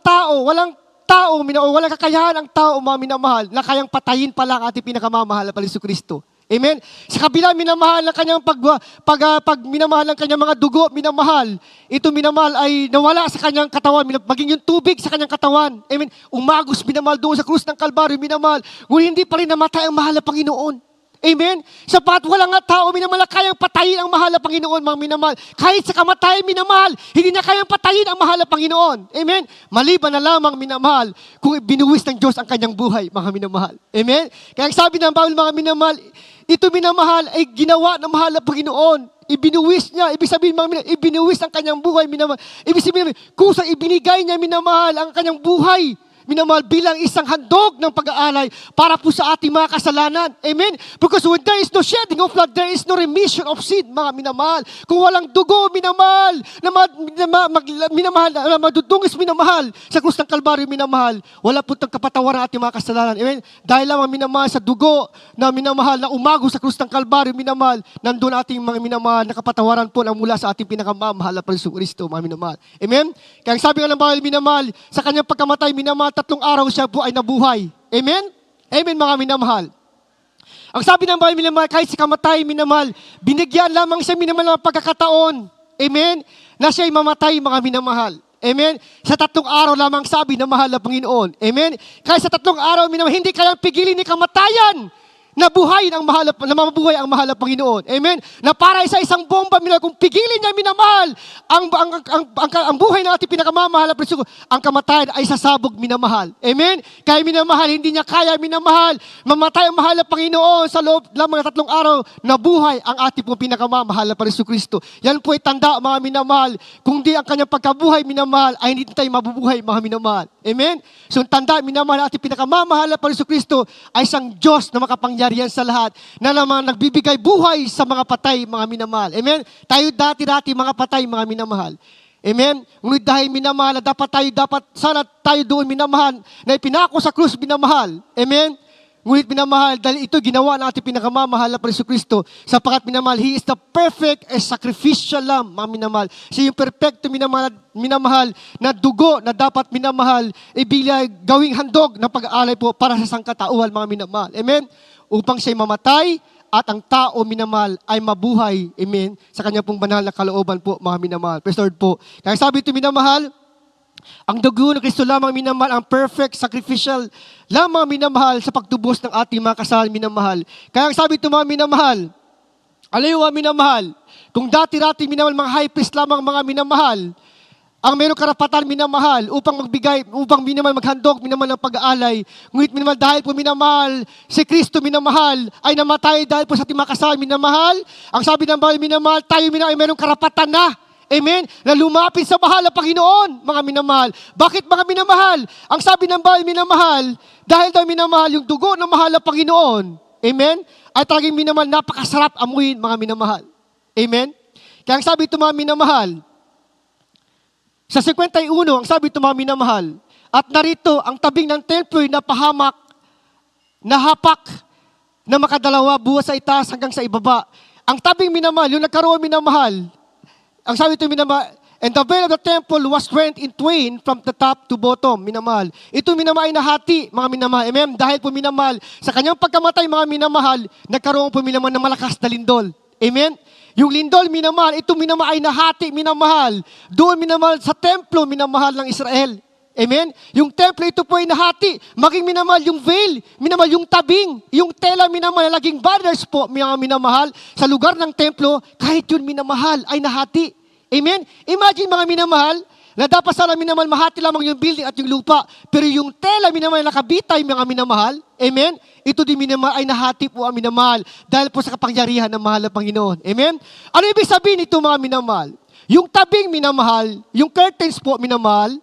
kakayahan ang tao, mga minamahal, na kayang patayin pala ang ating pinakamamahal na Panginoon Kristo. Amen? Sa kabila, minamahal ng kanyang minamahal ng kanyang mga dugo, minamahal. Ito, minamahal, ay nawala sa kanyang katawan, maging yung tubig sa kanyang katawan. Amen? Umagos, minamahal, doon sa krus ng Kalbaryo, minamahal. Ngunit hindi pa rin namatay ang mahal na Panginoon. Amen? Sapat wala nga tao, minamahal, kayang patayin ang mahal na Panginoon, mga minamahal. Kahit sa kamatayan, minamahal, hindi na kayang patayin ang mahal na Panginoon. Amen? Maliban na lamang, minamahal, kung binuwis ng Diyos ang kanyang buhay, mga minamahal. Amen? Kaya sabi ng Bawal, mga minamahal, ito minamahal ay ginawa ng mahal na Panginoon. Ibinuwis niya, ibig sabihin mga minamahal, ibinuwis ang kanyang buhay, minamahal. Ibig sabihin, kusang ibinigay niya, minamahal, ang kanyang buhay, minamahal, bilang isang handog ng pag-aalay para po sa ating mga kasalanan. Amen? Because when there is no shedding of blood, there is no remission of sin, mga minamahal. Kung walang dugo, minamahal, na madudungis, minamahal, sa krus ng Kalbaryo, minamahal, wala po itong kapatawaran ating mga kasalanan. Amen? Dahil lang minamahal sa dugo na minamahal, na umago sa krus ng Kalbaryo, minamahal, nandun ating mga minamahal na kapatawaran po na mula sa ating pinakamamahal na Panginoong Kristo, mga minamahal. Amen? Kaya sabi nga ng Bawal, minamahal, sa kanyang pagkamatay, minamahal, 3 araw siya po ay nabuhay. Amen? Amen, mga minamahal. Ang sabi ng Bawal, minamahal, kahit sa kamatay, minamahal, binigyan lamang siya, minamahal, ng pagkakataon. Amen? Na siya'y mamatay, mga minamahal. Amen? Sa 3 araw lamang sabi na mahal na Panginoon. Amen? Kahit sa 3 araw, minamahal, hindi kayang pigilin ni kamatayan na buhay ang mahal na mabuhay ang mahal na Panginoon. Amen? Na para sa isang bomba, minamahal, kung pigilin niya minamahal ang buhay ng ating pinakamamahal na Kristo, ang kamatayan ay sasabog minamahal. Amen? Kaya minamahal, hindi niya kaya minamahal. Mamatay ang mahal na Panginoon sa loob lamang ng 3 araw na buhay ang ating pong pinakamamahal na Kristo. Yan po ay tanda, mga minamahal. Kung di ang kanyang pagkabuhay minamahal, ay hindi tayo mabubuhay, mga minamahal. Amen? So tanda, minamahal, ating pinakamamahal na Kristo ay isang Diyos na makapangyarihan sa lahat, na naman nagbibigay buhay sa mga patay, mga minamahal. Amen? Tayo dati mga patay, mga minamahal. Amen? Ngunit dahil minamahal, dapat sana tayo doon minamahal, na ipinako sa krus minamahal. Amen? Ngunit minamahal, dahil ito ginawa ng ating pinakamamahal na Kristo, sapagkat minamahal, He is the perfect and sacrificial lamb, mga minamahal. Siya yung perfecto minamahal na dugo na dapat minamahal, ibigay gawing handog ng pag-aalay po para sa sangkatauhan, mga minamahal. Amen? Upang siya'y mamatay at ang tao minamahal ay mabuhay. Amen? Sa kanya pong banal na kalooban po, mga minamahal. Praise the Lord po. Kaya sabi ito minamahal, ang dugo ng Kristo lamang minamahal, ang perfect sacrificial lamang minamahal sa pagtubos ng ating mga kasalanan minamahal. Kaya sabi ito mga minamahal, alaywa minamahal, kung dati-dati minamahal, mga high priest lamang mga minamahal, ang mayroong karapatan minamahal upang magbigay, upang minamahal maghandog, minamahal ng pag-aalay. Ngunit minamahal, dahil po minamahal, si Kristo minamahal ay namatay dahil po sa ating mga kasalanan minamahal. Ang sabi ng Bible minamahal, tayo minamahal ay mayroong karapatan na. Amen? Na lumapit sa mahal na Panginoon, mga minamahal. Bakit mga minamahal? Ang sabi ng Bible minamahal, dahil daw minamahal yung dugo ng mahal na Panginoon. Amen? Ay talagang minamahal, napakasarap amuin, mga minamahal. Amen? Kaya ang sabi ito mga minamahal, sa 51, ang sabi ito mga minamahal, at narito ang tabing ng templo'y napahamak, nahapak, na makadalawa, buwas sa itaas hanggang sa ibaba. Ang tabing minamahal, yung nagkaroon minamahal, ang sabi ito minamahal, and the veil of the temple was rent in twain from the top to bottom, minamahal. Ito minamahal ay nahati, mga minamahal. Amen? Dahil po minamahal, sa kanyang pagkamatay, mga minamahal, nagkaroon po minamahal ng malakas na lindol. Amen? Yung lindol, minamahal, ito minamahal ay nahati, minamahal. Doon minamahal sa templo, minamahal ng Israel. Amen? Yung templo, ito po ay nahati. Maging minamahal yung veil, minamahal yung tabing, yung tela, minamahal, laging banners po, mga minamahal, sa lugar ng templo, kahit yun minamahal ay nahati. Amen? Imagine mga minamahal, na dapat sana minamahal, mahati lamang yung building at yung lupa. Pero yung tela, minamahal, nakabitay, mga minamahal. Amen? Ito din minamahal, ay nahati po ang minamahal dahil po sa kapangyarihan ng mahal na Panginoon. Amen? Ano ibig sabihin ito, mga minamahal? Yung tabing minamahal, yung curtains po minamahal,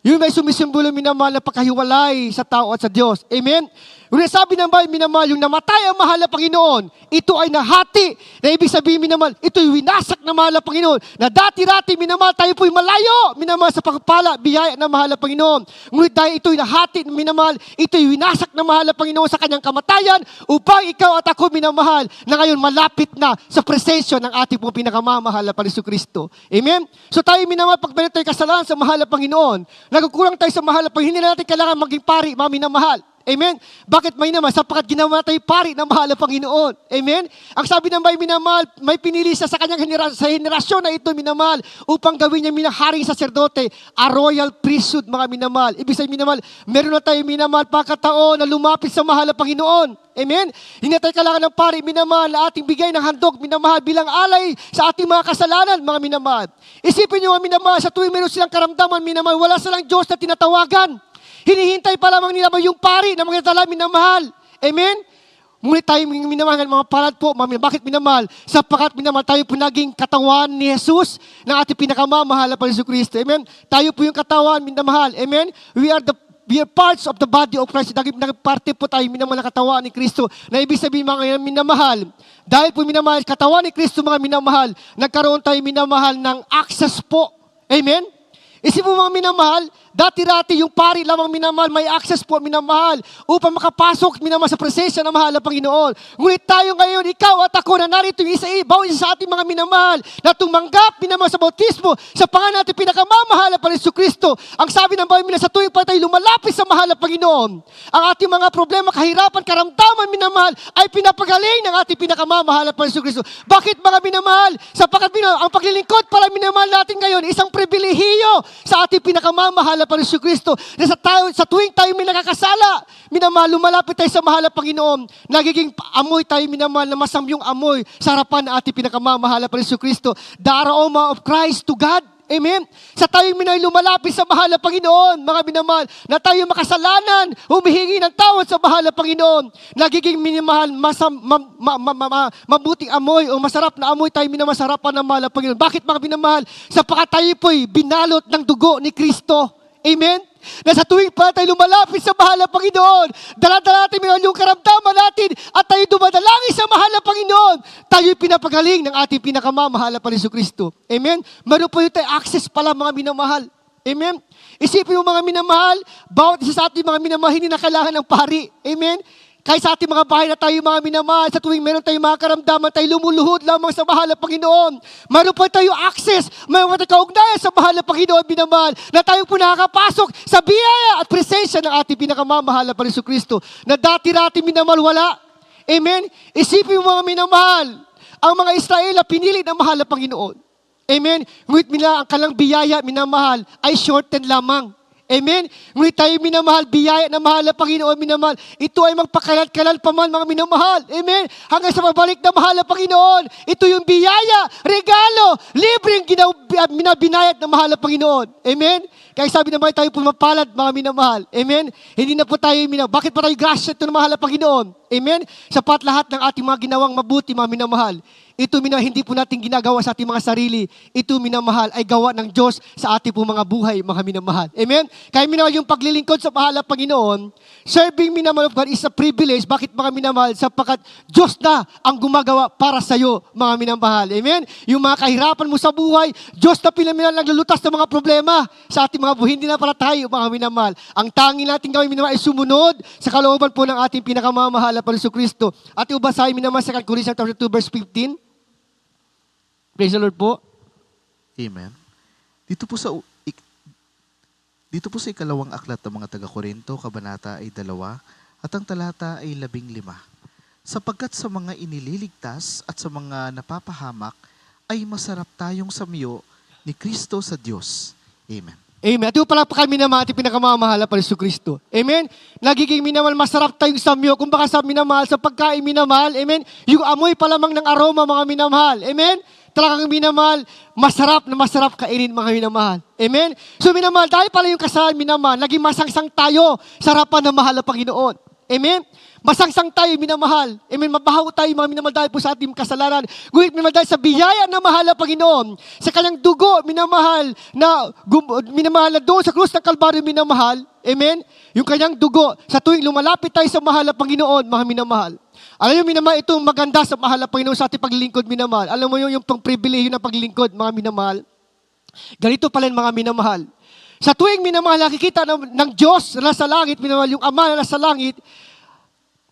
yung may sumisimbolo minamahal na pagkahiwalay sa tao at sa Diyos. Amen? Yung sabi ng Bible, minamahal, yung namatay ang mahal na Panginoon, ito ay nahati. Na ibig sabihin, minamahal, ito ay winasak na mahal na Panginoon. Na dati-dati, minamahal, tayo po'y malayo, minamahal, sa pagpala, biyaya na mahal na Panginoon. Ngunit dahil ito ay nahati, minamahal, ito ay winasak na mahal na Panginoon sa kanyang kamatayan, upang ikaw at ako, minamahal, na ngayon malapit na sa presensya ng ating pong pinakamamahal na Kristo. Amen? So tayo, minamahal, pag meron tayo kasalanan sa mahal na Panginoon, nagkukulang tayo sa mahal na Panginoon, hindi na natin kailangan maging pari, mga minamahal. Amen? Bakit may naman? Sapagkat ginawa tayo pari ng mahal na Panginoon. Amen? Ang sabi ng Bible, minamahal, may pinili siya sa kanyang sa henerasyon na ito, minamahal, upang gawin niya minaharing saserdote, a royal priesthood, mga minamahal. Ibig sabihin, minamahal, meron na tayo, minamahal, pagkataon na lumapit sa mahal na Panginoon. Amen? Hindi na tayo kailangan ng pari, minamahal, na ating bigay ng handog, minamahal, bilang alay sa ating mga kasalanan, mga minamahal. Isipin niyo, mga minamahal, sa tuwing meron silang karamdaman, minamahal, wala silang Diyos na tinatawagan. Hinihintay pa lamang nila yung pari na mga tala, minamahal. Amen? Ngunit tayo minamahal, mga palad po, bakit minamahal? Sapagkat minamahal, tayo po naging katawan ni Jesus na ating pinakamamahal na Panginoon Kristo. Amen? Tayo po yung katawan, minamahal. Amen? We are parts of the body of Christ. Nagparte po tayo, minamahal na katawan ni Kristo. Na ibig sabihin, mga minamahal, dahil po minamahal, katawan ni Kristo, mga minamahal, nagkaroon tayo, minamahal, ng access po. Amen? Isip mo, mga minamahal, dati-dati yung pari lamang, minamahal, may access po, minamahal, upang makapasok, minamahal, sa presensya ng mahal na Panginoon. Ngunit tayo ngayon, ikaw at ako, na narito yung isa-ibaw sa ating mga minamahal, na tumanggap, minamahal, sa bautismo, sa pangalan natin pinakamamahal na Panginoon Kristo. Ang sabi ng Bible, sa tuwing pa tayo lumalapit sa mahal na Panginoon, ang ating mga problema, kahirapan, karamdaman, minamahal, ay pinapagaling ng ating pinakamamahal na Panginoon Kristo. Bakit, mga minamahal? Sapagkat ang paglilingkod pala, minamahal natin ngayon, isang pribilehiyo sa ating pinakamamahal na minamahal na Panginoon Kristo, na sa tuwing tayo may nakakasala, minamahal, lumalapit tayo sa mahal na Panginoon, nagiging amoy tayo, minamahal, na masamyong amoy sa harapan ng ating pinakamamahal na Panginoon Kristo, the aroma of Christ to God. Amen? Sa tayong minay lumalapit sa mahal na Panginoon, mga minamahal, na tayo makasalanan, humihingi ng tawad sa mahal na Panginoon, nagiging minamahal, mabuting amoy o masarap na amoy tayo minamasarapan ng mahal na Panginoon. Bakit mga minamahal? Sapagkat tayo po'y binalot ng dugo ni Kristo. Amen? Na sa tuwing pa tayo lumalapit sa mahal na Panginoon, dala-dala natin yung karamdaman natin at tayo dumadalangin sa mahal na Panginoon, tayo'y pinapagaling ng ating pinakamamahal na Panginoon Kristo. Amen? Meron po yung tayo access pala mga minamahal. Amen? Isipin mo mga minamahal, bawat isa sa ating mga minamahal, hindi na kailangan ng pari. Amen? Kahit sa ating mga bahay na tayo mga minamahal, sa tuwing meron tayong mga karamdaman, tayo lumuluhod lamang sa mahal na Panginoon. Meron po tayo access, meron po tayo kaugnayan sa mahal na Panginoon, minamahal, na tayo po nakakapasok sa biyaya at presensya ng ating pinakamamahal na Panginoon Kristo, na dati-dati minamahal wala. Amen? Isipin mo mga minamahal, ang mga Israel pinili ng mahal na Panginoon. Amen? Ngunit ang kalang biyaya, minamahal, ay shorten lamang. Amen? Ngunit tayo minamahal, biyaya na mahal na Panginoon, minamahal. Ito ay magpakalat-kalat pa man, mga minamahal. Amen? Hanggang sa pabalik na mahal na Panginoon. Ito yung biyaya, regalo, libreng binayad na mahal na Panginoon. Amen? Kaya sabi naman tayo pumapalad, mga minamahal. Amen? Hindi na po tayo minamahal. Bakit pa tayo grasya ito ng mahal na Panginoon? Amen? Sapat lahat ng ating mga ginawang mabuti, mga minamahal. Ito hindi po natin ginagawa sa ating mga sarili. Ito minamahal ay gawa ng Diyos sa ating po mga buhay, mga minamahal. Amen? Kaya minamahal yung paglilingkod sa mahal na Panginoon, serving minamahal of God is a privilege. Bakit mga minamahal? Sapagkat Diyos na ang gumagawa para sa iyo, mga minamahal. Amen? Yung mga kahirapan mo sa buhay, Diyos na pinaminal naglulutas ng mga problema sa ating mga buhay. Hindi na pala tayo, mga minamahal. Ang tangi natin gawin minamahal ay sumunod sa kalooban po ng ating pinakamamahal na Panginoon Kristo. At iubasahin minamahal sa 2 Corinthians 2 verse 15. Praise the Lord po. Amen. Dito po sa ikalawang aklat ng mga taga-Korinto, kabanata ay 2, at ang talata ay 15. Sapagkat sa mga inililigtas at sa mga napapahamak, ay masarap tayong samyo ni Kristo sa Diyos. Amen. Amen. At yung pala pa kami naman ating pinakamamahal na Panginoon Kristo. Amen. Nagiging minamahal, masarap tayong samyo. Kung baka sa minamahal, sa pagkain minamahal. Amen. Yung amoy pa lamang ng aroma, mga minamahal. Amen. Talagang minamahal, masarap na masarap kainin, mga minamahal. Amen? So minamahal, dahil pala yung kasalanan minamahal, naging masangsang tayo sa harapan ng mahal na Panginoon. Amen? Masangsang tayo, minamahal. Amen? Mabahaw tayo, mga minamahal, dahil po sa ating kasalanan. Ngunit minamahal, dahil sa biyaya ng mahal na Panginoon, sa kanyang dugo, minamahal na doon sa krus ng Kalbaryo, minamahal. Amen? Yung kanyang dugo, sa tuwing lumalapit tayo sa mahal na Panginoon, mga minamahal. Alam mo, minamahal, itong maganda sa mahal na Panginoon sa ating paglilingkod, minamahal. Alam mo yung pribilehiyo ng paglilingkod, mga minamahal. Ganito pala mga minamahal. Sa tuwing minamahal, nakikita ng Diyos na sa langit, minamahal, yung Ama na sa langit,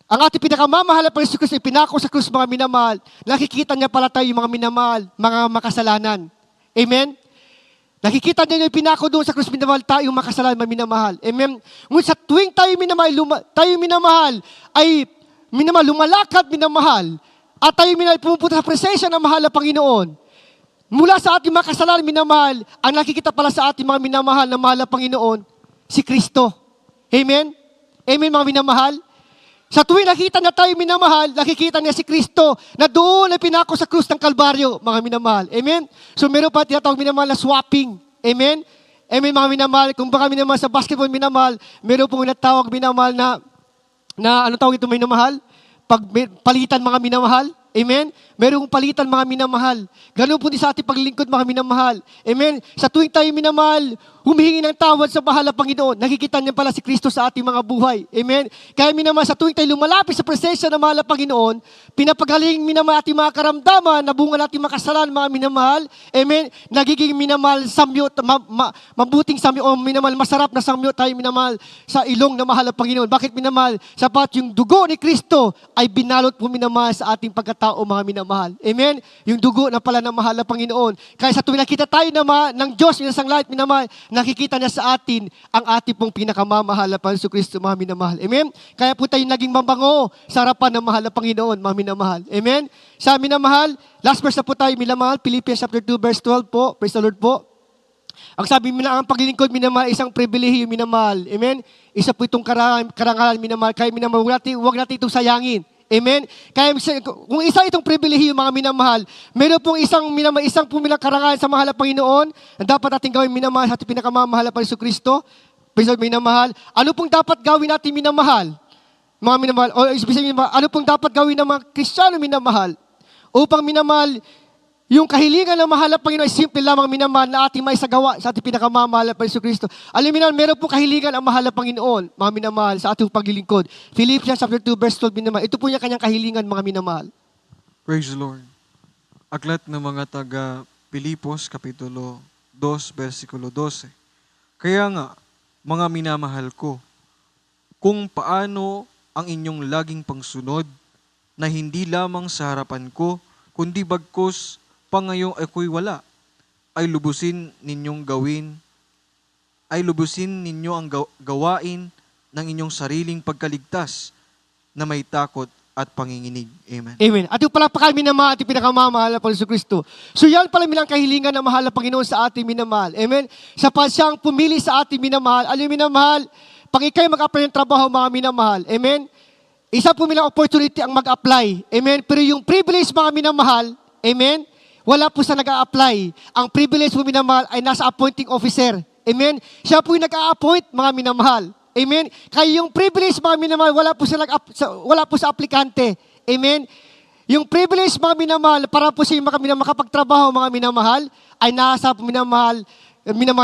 ang ating pinakamamahal na Panginoon Kristo, pinako sa krus, mga minamahal. Nakikita niya pala tayo, mga minamahal, mga makasalanan. Amen? Nakikita niya yung pinako doon sa krus, minamahal, tayo makasalanan, mga minamahal. Amen? Ngunit sa tuwing tayo minamahal, ay minamahal, lumalakad, minamahal, at tayo minamahal, pumupunta sa presensya ng mahal na Panginoon. Mula sa ating mga kasalanan, minamahal, ang nakikita pala sa ating mga minamahal na mahal na Panginoon, si Kristo. Amen? Amen, mga minamahal? Sa tuwing nakita na tayo minamahal, nakikita niya si Kristo na doon ay pinako sa krus ng Kalbaryo, mga minamahal. Amen? So meron pa tinatawag minamahal na swapping. Amen? Amen, mga minamahal. Kung baka minamahal sa basketball, minamahal, meron pong tinatawag minamahal na ano tawag ito, minamahal? Palitan, mga minamahal. Amen? Merong palitan, mga minamahal. Ganun po din sa ating paglilingkod, mga minamahal. Amen? Sa tuwing tayo minamahal, humihingi ng tawad sa mahal na Panginoon, nakikita niya pala si Kristo sa ating mga buhay. Amen? Kaya minamahal, sa tuwing tayo lumalapit sa presensya ng mahal na Panginoon, pinapagaling minamahal ating mga karamdaman, nabunga nating makasalanan, mga minamahal. Amen? Nagiging minamahal, samyo, mabuting samyo, o minamahal, masarap na samyo tayo minamahal sa ilong ng mahal na Panginoon. Bakit minamahal? Sapat yung dugo ni Kristo ay binalot po minamahal sa ating pagkatao, mga minamahal. Amen? Yung dugo na pala ng mahal na Panginoon. Kaya sa tuwing nakita tayo ng Diyos, minasang lahat, minamahal, nakikita niya sa atin ang ating pong pinakamamahal na Panginoon Kristo, mga minamahal. Amen? Kaya po tayo naging mabango sa harapan ng mahal na Panginoon, mga minamahal. Amen? Sa minamahal, last verse na po tayo, minamahal, Philippians chapter 2, verse 12 po. Praise the Lord po. Ang sabi ang paglilingkod, minamahal, isang pribilehiyo, minamahal. Amen? Isa po itong karangalan, minamahal. Kaya minamahal, huwag natin itong sayangin. Amen? Kaya kung isa itong pribilehiyo, mga minamahal, meron pong isang pumilang karangalan sa mahal na Panginoon na dapat natin gawin, minamahal, sa ating pinakamamahal na Jesucristo. Minamahal. Ano pong dapat gawin natin, minamahal? Mga minamahal, o sabihin, ano pong dapat gawin ng mga Kristiyano, minamahal? Upang minamahal, yung kahilingan ng mahal na Panginoon ay simple lamang, minamahal, na ating maisagawa sa ating pinakamamahal na Jesucristo. Alam mo na, meron po kahilingan ang mahal na Panginoon, mga minamahal, sa ating paglilingkod. Philippians chapter 2, verse 12, minamahal. Ito po niya kanyang kahilingan, mga minamahal. Praise the Lord. Aklat ng mga taga Pilipos, Kapitulo 2, versikulo 12. Kaya nga, mga minamahal ko, kung paano ang inyong laging pangsunod na hindi lamang sa harapan ko, kundi bagkus pangayong ako'y wala, ay lubusin ninyo ang gawain ng inyong sariling pagkaligtas na may takot at panginginig. Amen. Amen. At yung palakpakan, minamahal, ating pinakamamahal na Jesucristo. So yan pala milang kahilingan ng mahal na Panginoon sa ating minamahal. Amen. Sa siyang pumili sa ating minamahal. Alam minamahal, pag ikay mag-apply ng trabaho, mga minamahal. Amen. Isa po milang opportunity ang mag-apply. Amen. Pero yung privilege, mga minamahal, amen, wala po sa nag-a-apply. Ang privilege po, minamahal, ay nasa appointing officer. Amen. Siya po yung nag-a-appoint, mga minamahal. Amen. Kaya yung privilege, mga minamahal, wala po sa aplikante. Amen. Yung privilege, mga minamahal, para po sa makapagtrabaho, mga minamahal, ay nasa minamahal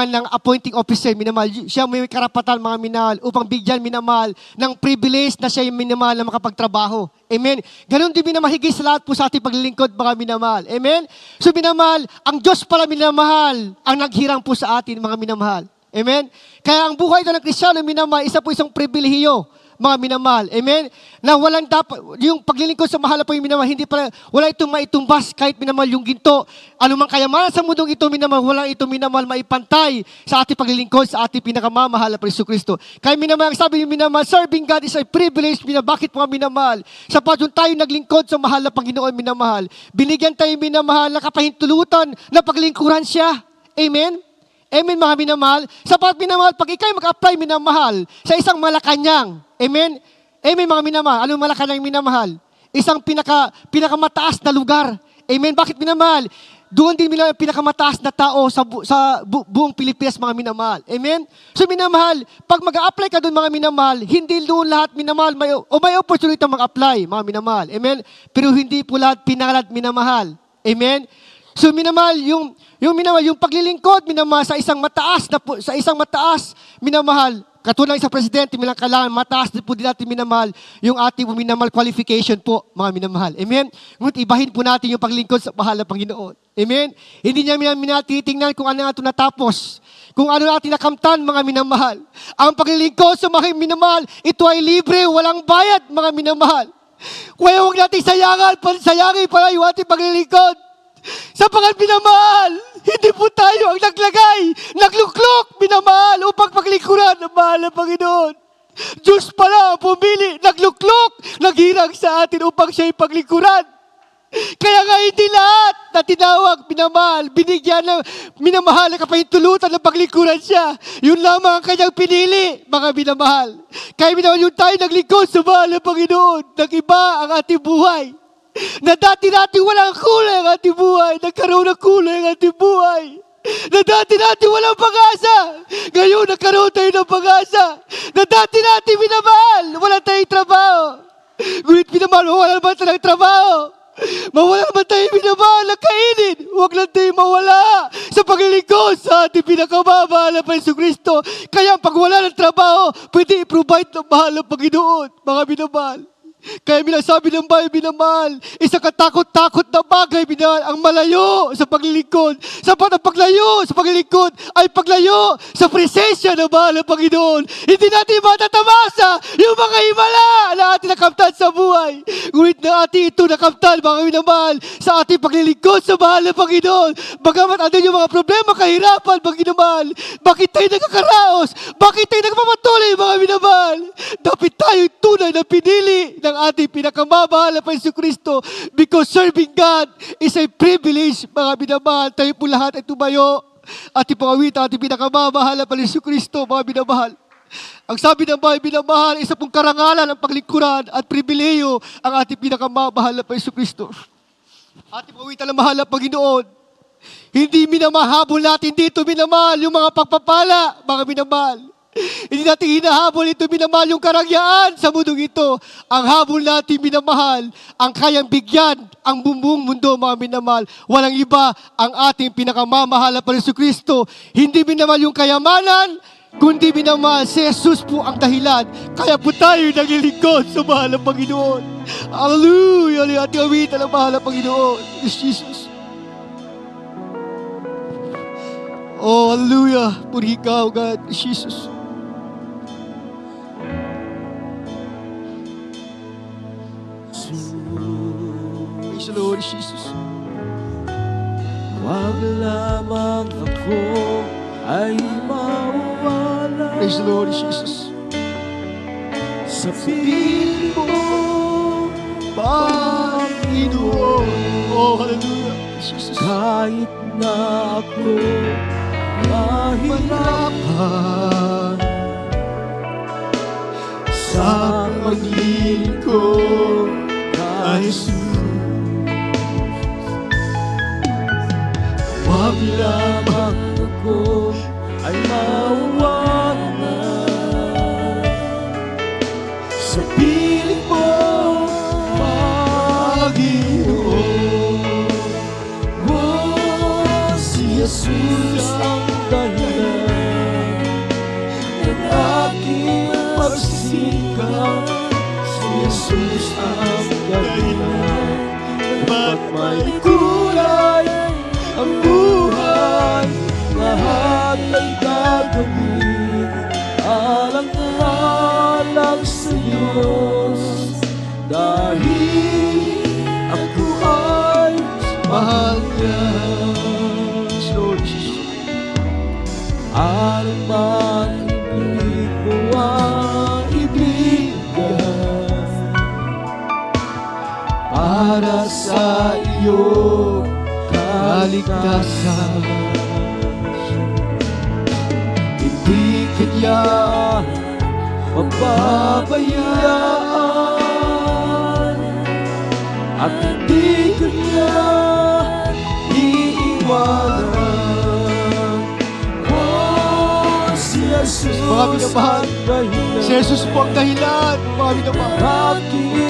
ng appointing officer, minamahal. Siya may karapatan, mga minamahal, upang bigyan, minamahal, ng privilege na siya yung minamahal na makapagtrabaho. Amen. Ganon din minamahal, higit sa lahat po sa ating paglilingkod, mga minamahal. Amen. So minamahal, ang Diyos pala, minamahal, ang naghirang po sa atin, mga minamahal. Amen. Kaya ang buhay ng Kristiyano, minamahal, isa po isang pribilehiyo, mga minamahal. Amen? Na walang dapat, yung paglilingkod sa mahal po yung minamahal, hindi pala, wala itong maitumbas kahit minamahal yung ginto. Ano mang kayamanan sa mundong ito, minamahal, wala itong minamahal maipantay sa ating paglilingkod sa ating pinakamamahal na Jesucristo. Kaya minamahal, sabi yung minamahal, serving God is a privilege. Bakit mga minamahal? Sapat yung tayo naglingkod sa mahal na Panginoon, minamahal. Binigyan tayo minamahal na kapahintulutan na paglingkuran siya. Amen? Amen, mga minamahal. Sapat minamahal, pag ikay mag-apply, minamahal, sa isang Malacanang. Amen? Amen, mga minamahal. Ano Malacanang, minamahal? Isang pinakamataas na lugar. Amen? Bakit minamahal? Doon din minamahal pinakamataas na tao sa buong Pilipinas, mga minamahal. Amen? So minamahal, pag mag-a-apply ka doon, mga minamahal, hindi doon lahat minamahal, may opportunity mag-apply, mga minamahal. Amen? Pero hindi po lahat pinalad, minamahal. Amen? So minamahal, yung paglilingkod, minamahal, sa isang mataas, minamahal, katulad sa presidente, kailangan mataas din po din natin, minamahal, yung ating minamahal qualification po, mga minamahal. Amen? Ngunit ibahin po natin yung paglilingkod sa mahal na Panginoon. Amen? Hindi niya minatitingnan kung ano natin natapos, kung ano natin nakamtan, mga minamahal. Ang paglilingkod sa mga minamahal, ito ay libre, walang bayad, mga minamahal. Kaya huwag natin sayangin pala yung ating paglilingkod. Sapagat minamahal, hindi po tayo ang nagluklok, minamahal, upang paglingkuran ng mahal na Panginoon. Diyos pala ang pumili, nagluklok, naghirang sa atin upang siya'y paglingkuran. Kaya nga hindi lahat na tinawag, minamahal, binigyan ng minamahal na kapahintulutan ng paglingkuran siya. Yun lamang ang kanyang pinili, mga minamahal. Kaya minamahal, yung tayo naglingkod sa mahal na Panginoon, nag-iba ang ating buhay. Na dati natin walang kulay ang ating buhay, nagkaroon ng kulay ang ating buhay. Na dati natin walang pag-asa, ngayon nagkaroon tayo ng pag-asa. Na dati natin minamahal, wala tayong trabaho. Ngunit minamahal, wala naman tayong trabaho. Mawala naman tayo minamahal na kainin. Huwag lang tayo mawala sa paglilingkod sa ating pinakamamahal na Jesucristo. Kaya pag wala ng trabaho, pwede i-provide ng mahal ng Panginoon, mga minamahal. Kaya minasabi ng Bible, minamahal, isang katakot-takot na bagay, minamahal, ang malayo sa paglilingkod. Sapat ang paglayo sa paglilingkod ay paglayo sa presensya ng mahal ng Panginoon. Hindi natin matatamasa yung mga himala na ating nakamtan sa buhay. Ngunit na ating ito nakamtan, mga minamahal, sa ating paglilingkod sa mahal ng Panginoon. Bagamat ano yung mga problema, kahirapan, mga minamahal, bakit tayo nagkakaraos? Bakit tayo nagpapatuloy, mga minamahal? Dapat tayo tunay na pinili ng ating pinakamamahal na Jesucristo, because serving God is a privilege, mga minamahal. Tayo po lahat ay tumayo. Ating pangawitan, ating pinakamamahal na Panginoon Kristo, mga minamahal. Ang sabi ng bahay, minamahal, isa pong karangalan ang paglingkuran at pribileyo ang ating pinakamamahal na Panginoon Kristo. Ating pangawitan na mahal na Panginoon, hindi minamahabol natin dito, minamahal, yung mga pagpapala, mga minamahal. Hindi natin hinahabol ito, minamahal, yung karangyaan sa mundong ito. Ang habol natin, minamahal, ang kayang bigyan, ang buong mundo, mga minamahal. Walang iba, ang ating pinakamamahal na Panginoon Kristo. Hindi minamahal yung kayamanan, kundi minamahal, si Jesus po ang dahilan. Kaya po tayo naglilingkod sa mahal na Panginoon. Hallelujah! Ating awitan ang mahal na Panginoon. Yes, Jesus. Oh, hallelujah. Puri ikaw, God. Yes, Jesus. Praise the Lord, Jesus. Wag lamang ako ay mawala Praise the Lord, Jesus. sa piling mo, Panginoon. Oh, hallelujah. Jesus. kahit na ako mahirap Mahirapan sa paglilingkod kay Jesus. wag lamang ako ay mawala sa piling mo, Panginoon. oh, si Jesus ang dahilan ng aking pagsisikap. Si Jesus ang dahilan ba't may kulay ang buhay. Lahat ay gagawin alang-alang sa Diyos, dahil ako ay mahal niya. Yes, Lord Jesus. Ano man ibig mo ang ibigay para sa iyong kaligtasan. Hindi kanya mapabayaan at hindi kanya iiwanan. Oh, si Jesus Mga minamahal, ang dahilan. Si Jesus po ang dahilan, mga minamahal.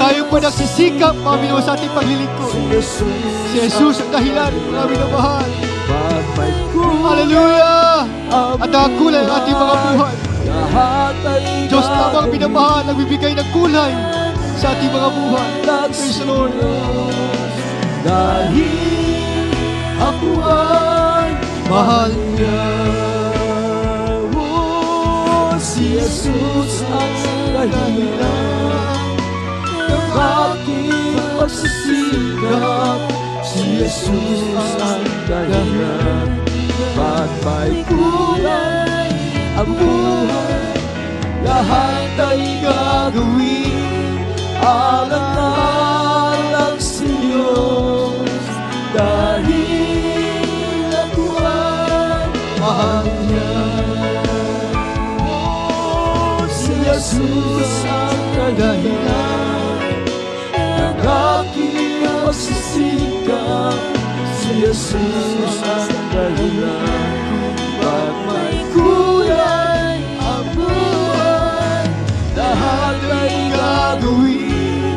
Tayo po nagsisikap, mga minamahal, sa ating paglilingkod. Si Jesus ang dahilan, mga minamahal. Hallelujah! At nakakulay ang ating mga buhay. Diyos lamang minamahal, nagbibigay ng kulay sa ating mga buhay. Praise the Lord. Dahil ako ay Mahal niya. Oh, si Jesus ang dahilan ng aking pagsisikap. Si Jesus ang dahilan ba't may kulay ang buhay. Lahat ay gagawin alang-alang sa Diyos, dahil ako ay mahal niya. Oh, si Jesus ang dahilan ng aking pagsisikap. Si Jesus ang dahilan ba't may kulay ang buhay. Lahat ay gagawin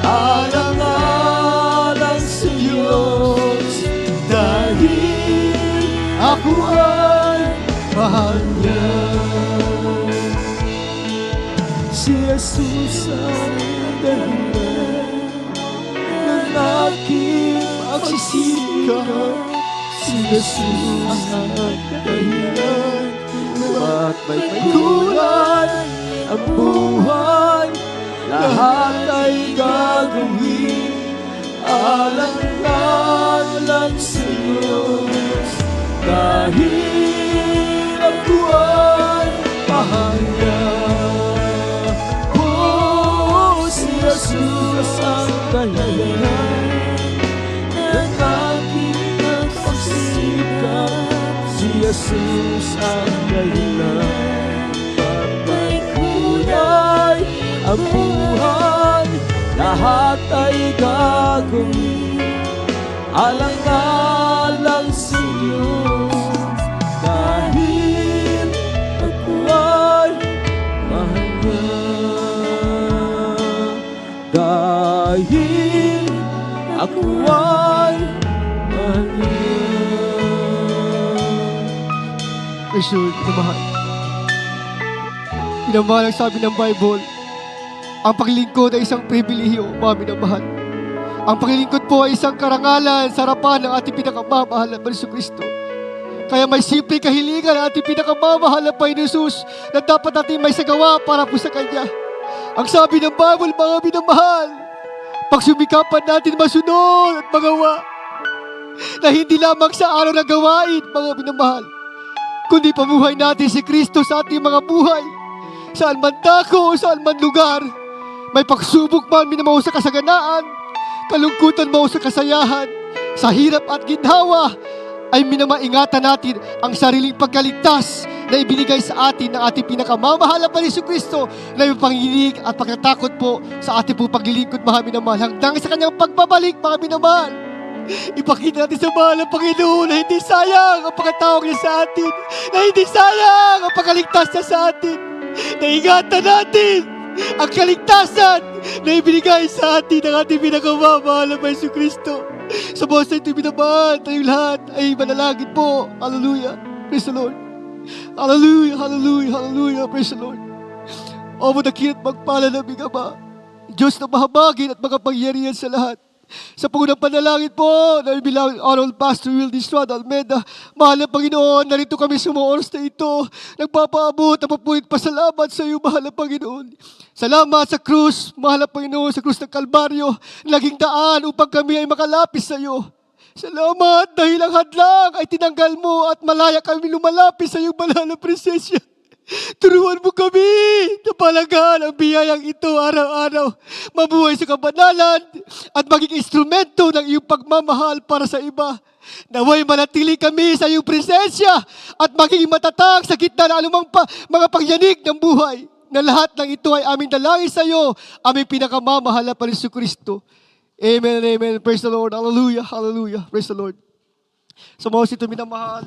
alang-alang sa Diyos, dahil ako ay mahal niya. Si Jesus ang dahilan ng aking pagsisikap. Si Jesus ang dahilan ba't may kulay ang buhay. Lahat ay gagawin alang-alang sa Diyos, dahil ako ay mahal niya. Oh, si Jesus ang dahilan ng aking pagsisikap. Si Jesus ang dahilan. Patay kulay ang buhay, lahat ay gagawin alang-alang sa iyo. Dahil ako ay mahal niya. Dahil ako ay mahal niya. Praise you, minamahal. Minamahal ang sabi ng Bible, ang paglilingkod ay isang pribilehiyo, mga minamahal. Ang paglilingkod po ay isang karangalan sa harapan ng ating pinakamamahal na Hesus Kristo. Kaya may simple kahilingan ng ating pinakamamahal na Panginoon Jesus na dapat natin may sagawa para po sa Kanya. Ang sabi ng Bible, mga minamahal, pagsumikapan natin masunod at magawa na hindi lamang sa araw na gawain, mga minamahal, kundi pamuhay natin si Kristo sa ating mga buhay. Saan man dako, saan man lugar, may pagsubok man minamaw sa kasaganaan, kalungkutan mo sa kasayahan, sa hirap at ginhawa, ay minamaingatan natin ang sariling pagkaligtas na ibinigay sa atin ng ating pinakamamahal na Hesus Kristo na yung panginig at pagkatakot po sa ating pong paglilingkod, mga minamahal, hanggang sa kanyang pagbabalik, mga minamahal. Ipakita natin sa mahal ng Panginoon na hindi sayang ang pagkatawag niya sa atin, na hindi sayang ang pagkaligtas niya sa atin, na ingatan natin ang kaligtasan na ibinigay sa atin ng ating pinakamamahal na Hesus Kristo. Sa bawat sa ito minamahal, tayong lahat ay manalangin po. Hallelujah. Praise the Lord. Hallelujah, hallelujah, hallelujah. Praise the Lord. O madakilat magpala na aming Ama, Diyos na mahabagin at makapangyarihan sa lahat. Sa pangunang panalangin po, na bilang Honorable Pastor Will Distrado Almeida, mahal na Panginoon, narito kami sa mga oras na ito. Nagpapaabot at mapulit pasalamat sa iyo, mahal na Panginoon. Salamat sa krus, mahal na Panginoon, sa krus ng Kalbaryo, naging daan upang kami ay makalapis sa iyo. Salamat dahil ang hadlang ay tinanggal mo at malaya kami lumalapis sa iyong banal na presensya. Turuan mo kami na palagahan ang biyayang ito araw-araw. Mabuhay sa kabanalan at maging instrumento ng iyong pagmamahal para sa iba. Naway manatili kami sa iyong presensya at maging matatag sa gitna ng anumang mga pagyanig ng buhay. Na lahat ng ito ay aming dalangin sa iyo, aming pinakamamahal na Hesus Kristo. Amen and amen. Praise the Lord. Hallelujah. Hallelujah. Praise the Lord. Sa mga sito minamahal,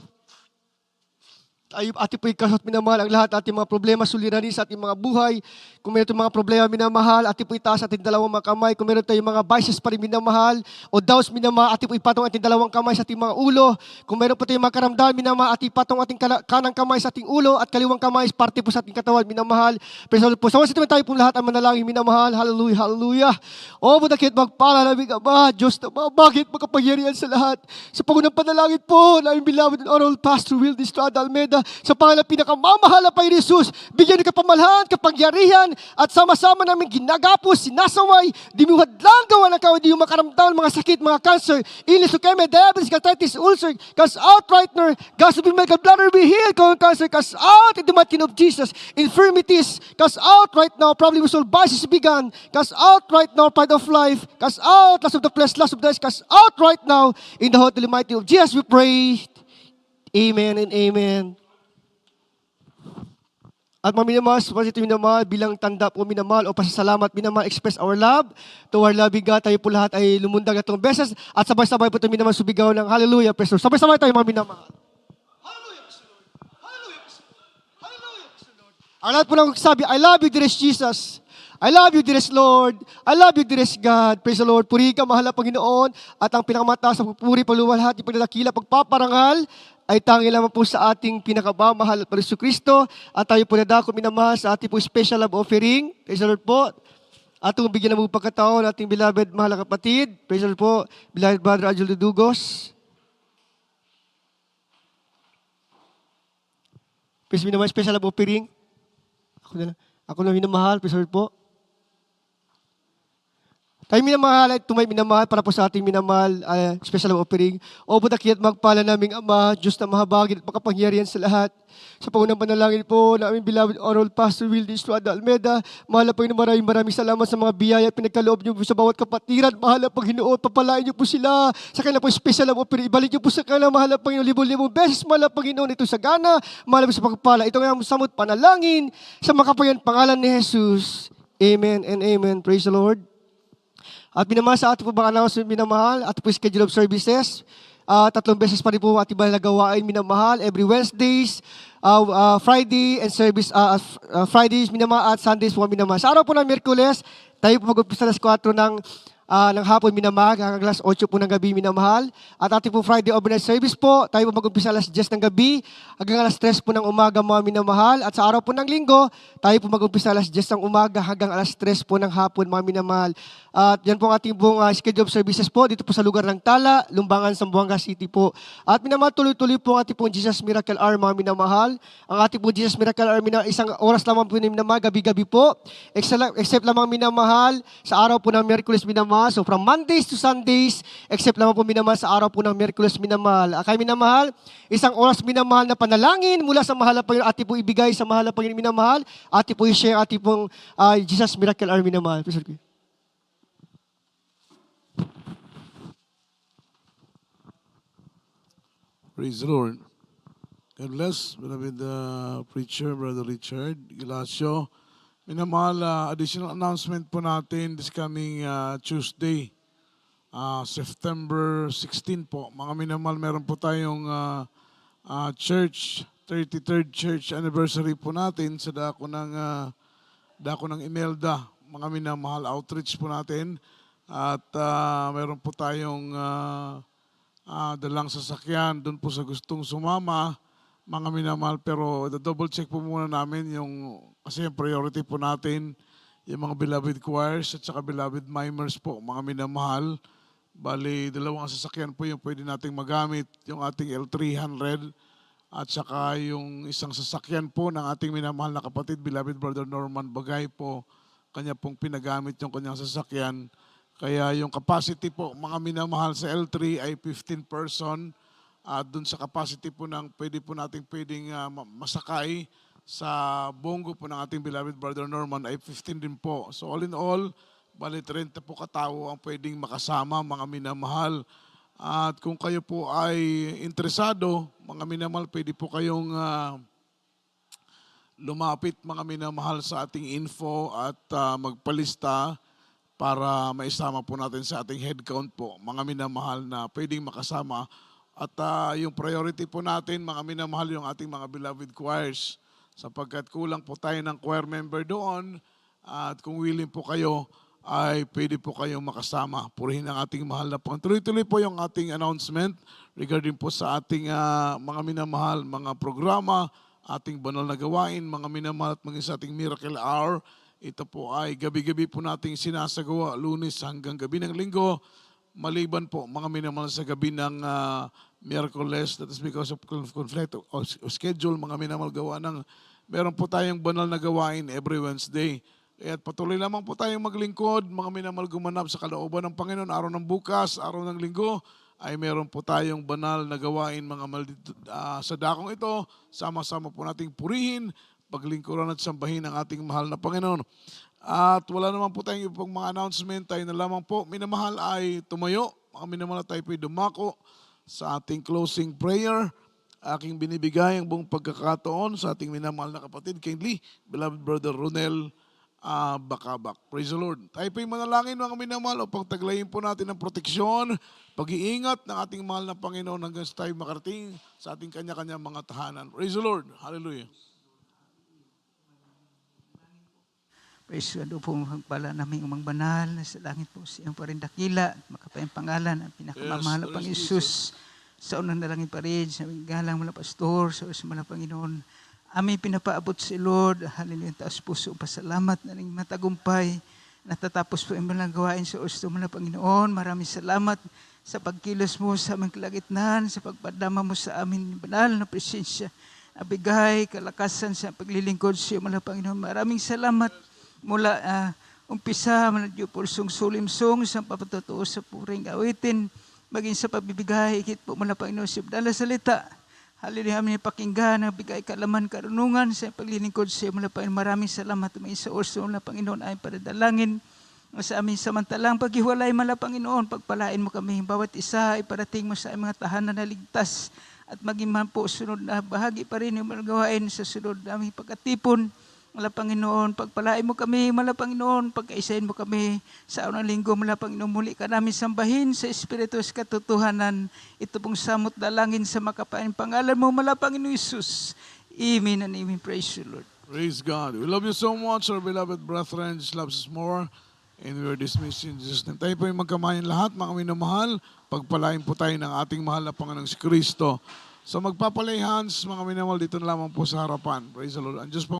ating po ikasat minamahal ang lahat ating mga problema, suliranin sa ating mga buhay. Kung meron tayong mga problema minamahal, ating po itaas ating dalawang mga kamay. Kung meron tayong mga vices pa rin minamahal o doubts minamahal, ating po ipatong ating dalawang kamay sa ating mga ulo. Kung meron po tayong mga karamdaman minamahal, ating ipatong ating kanang kamay sa ating ulo at kaliwang kamay parte po sa ating katawan minamahal. Pero po, sa wasit tayo po lahat ang manalangin minamahal. Hallelujah, hallelujah. O budakit magpala namin Ama, Diyos na bakit makapangyarihan sa lahat. Sa pangunang panalangin po na aming beloved and honorable Pastor Will Distrado Almeida, sa pangalan pinakamamahal na Panginoon Jesus, bigyan ng kapamalahan, kapangyarihan, at sama-sama namin ginagapos, sinasaway, dinuhadlang gawa ng kawa, di yung makaramdaman, mga sakit, mga cancer, illness, leukemia, diabetes, arthritis, ulcer, cast out right now, gossiping, medical bladder, be healed, cancer, cast out in the mighty name of Jesus, infirmities, cast out right now, problems, all vices began, cast out right now, pride of life, cast out, lust of the flesh, lust of the eyes, cast out right now, in the holy mighty of Jesus, we pray. Amen and amen. At maminamahal, pasito minamahal, bilang tanda po minamahal o pasasalamat minamahal, express our love to our loving God. Tayo po lahat ay lumundag at beses at sabay-sabay po ito minamahal subigaw ng hallelujah, praise the Lord. Sabay-sabay tayo mga minamahal. Hallelujah, praise the Lord. Hallelujah, praise the Lord. Hallelujah, praise the Lord. Ang lahat po lang sabi, I love you, dearest Jesus. I love you, dearest Lord. I love you, dearest God. Praise the Lord. Puri ka, mahal na Panginoon. At ang pinakamataas sa pupuri, paluwalhati, pagdadakila, pagpaparangal, ay tangi lamang po sa ating pinakamamahal na Hesus Kristo. At tayo po nadako minamahal sa ating po special love offering. Praise the Lord po. At kung bigyan na po pagkataon ating beloved mahal na kapatid. Praise the Lord po. Beloved Brother Adjul Dudugos. Praise minamahal, special love offering. Ako na minamahal. Praise the Lord po. Tayo minamahal at tumay minamahal para po sa ating minamahal, special offering. O po dakiat magpala naming Ama, Diyos na mahabagin at makapangyarihan sa lahat. Sa pangunang panalangin po na aming beloved Oral Pastor Wildy Estrada Almeda, mahal po yun, maraming salamat sa mga biyaya at pinagkaloob niyo po sa bawat kapatiran. Mahal po Ginoo, papalain niyo po sila sa kanila po special offering. Ibalik niyo po sa kanila, mahal po Ginoo, libo-libong beses, mahal po Ginoo, ito sa gana, mahal po sa pagpala. Ito nga samot panalangin sa makapayan pangalan ni Jesus. Amen and amen. Praise the Lord. At minamahal sa ating po mga announcement, minamahal, at po schedule of services. 3 beses pa rin po ating balagawain, minamahal, every Wednesdays, Friday, and service, Fridays, minamahal, at Sundays po minamahal. Sa araw po ng Miyerkules, tayo po mag-umpisa alas 4 ng hapon, minamahal, hanggang alas 8 po ng gabi, minamahal. At ating po Friday overnight service po, tayo po mag-umpisa alas 10 ng gabi, hanggang alas 3 po ng umaga, mga minamahal. At sa araw po ng linggo, tayo po mag-umpisa alas 10 ng umaga, hanggang alas 3 po ng hapon, mga minamahal. At yan po ang ating buong schedule of services po, dito po sa lugar ng Tala, Lumbangan, Zamboanga City po. At minamahal, tuloy-tuloy po ang ating pong Jesus Miracle Hour, mga minamahal. Ang ating pong Jesus Miracle Hour, isang oras lamang po minamahal, gabi-gabi po. Except lamang minamahal, sa araw po ng Miyerkules, minamahal. So from Mondays to Sundays, except lamang po minamahal sa araw po ng Miyerkules, minamahal. Kaya minamahal, isang oras minamahal na panalangin mula sa mahal na Panginoon, ating po ibigay sa mahal na Panginoon, minamahal. Ating po i-share ating pong Jesus Miracle Hour, minamahal. Please, okay. Praise the Lord. God bless, beloved preacher, Brother Richard Gilasio. Minamahal, additional announcement po natin this coming Tuesday, September 16 po. Mga minamahal, meron po tayong church, 33rd church anniversary po natin sa dako ng Imelda. Mga minamahal, outreach po natin. At meron po tayong dalang sasakyan doon po sa gustong sumama, mga minamahal, pero double check po muna namin kasi yung priority po natin, yung mga beloved choirs at saka beloved mimers po, mga minamahal. Bali, 2 sasakyan po yung pwede nating magamit, yung ating L300 at saka yung isang sasakyan po ng ating minamahal na kapatid, beloved Brother Norman Bagay po, kanya pong pinagamit yung kanyang sasakyan. Kaya yung capacity po, mga minamahal sa L3 ay 15 person. Doon sa capacity po pwede nating masakay sa bongo po ng ating beloved Brother Norman ay 15 din po. So all in all, bali 30 po katao ang pwedeng makasama, mga minamahal. At kung kayo po ay interesado, mga minamahal, pwede po kayong lumapit, mga minamahal, sa ating info at magpalista para maisama po natin sa ating headcount po, mga minamahal, na pwedeng makasama. At yung priority po natin, mga minamahal, yung ating mga beloved choirs, sapagkat kulang po tayo ng choir member doon. At kung willing po kayo, ay pwede po kayong makasama. Purihin ang ating mahal na Panginoon. Tuloy-tuloy po yung ating announcement regarding po sa ating mga minamahal, mga programa, ating banal na gawain, mga minamahal, at maging sa ating Miracle Hour. Ito po ay gabi-gabi po nating sinasagawa, Lunes hanggang gabi ng Linggo. Maliban po, mga minamahal, sa gabi ng Miyerkules, that is because of conflict of schedule, mga minamahal, gawa ng meron po tayong banal na gawain every Wednesday. At patuloy lamang po tayong maglingkod, mga minamahal, gumanap sa kalooban ng Panginoon. Araw ng bukas, araw ng Linggo, ay meron po tayong banal na gawain, mga sa dakong ito. Sama-sama po nating purihin, paglingkuran at sambahin ang ating mahal na Panginoon. At wala naman po tayong ibang mga announcement. Tayo na lamang po, minamahal, ay tumayo. Mga minamahal, tayo po dumako sa ating closing prayer. Aking binibigay ang buong pagkakataon sa ating minamahal na kapatid, kindly, beloved Brother Ronel Bakabak. Praise the Lord. Tayo po yung manalangin, mga minamahal, upang taglayin po natin ang proteksyon, pag-iingat ng ating mahal na Panginoon hanggang sa tayo makarating sa ating kanya-kanya mga tahanan. Praise the Lord. Hallelujah. Praise God po, magpala namin umang banal na sa langit po siyang pa rin dakila, makapayang pangalan ang pinakamamahal na Pang Isus. Sa unang dalangin pa rin, sa galang mula pastor, sa ulos mula Panginoon. Aming pinapaabot si Lord, hallelujah, taas puso, pasalamat na ning matagumpay. Natatapos po yung mga gawain sa ulos mula Panginoon. Maraming salamat sa pagkilos mo sa aming kalagitnaan, sa pagpadama mo sa amin banal na presensya. Nabigay kalakasan sa paglilingkod sa iyo mula Panginoon. Maraming salamat mula Umpisa, manadyo pulsong sulimsong sa papatutuo sa puring awitin, maging sa pabibigay, higit po mula Panginoon sa dala salita. Hallelujah, amin pakinggan, bigay kalaman, karunungan sa paglilingkod sa iyo mula Panginoon. Maraming salamat may sa orso mula Panginoon ay paradalangin. Sa aming samantalang paghiwalay mula Panginoon, pagpalain mo kami, bawat isa ay parating mo sa aming mga tahanan na ligtas at maging man po sunod na bahagi pa rin yung mga gawain sa sunod na aming pagkatipon. Mala Panginoon, pagpalain mo kami, mala Panginoon, pagkaisahin mo kami sa unang linggo, mala Panginoon, muli ka namin sambahin sa Espiritu sa katotohanan. Ito pong samot dalangin sa makapain pangalan mo, mala Panginoon Isus. Amen and amen. Praise you, Lord. Praise God. We love you so much, our beloved brethren. Jesus loves us more. And we are dismissed in Jesus' name. Tayo po yung magkamayan lahat, mga minamahal. Pagpalain po tayo ng ating mahal na Panginoong si Kristo. So magpapalay hands, mga minamahal, dito na lamang po sa harapan. Praise the Lord. And just po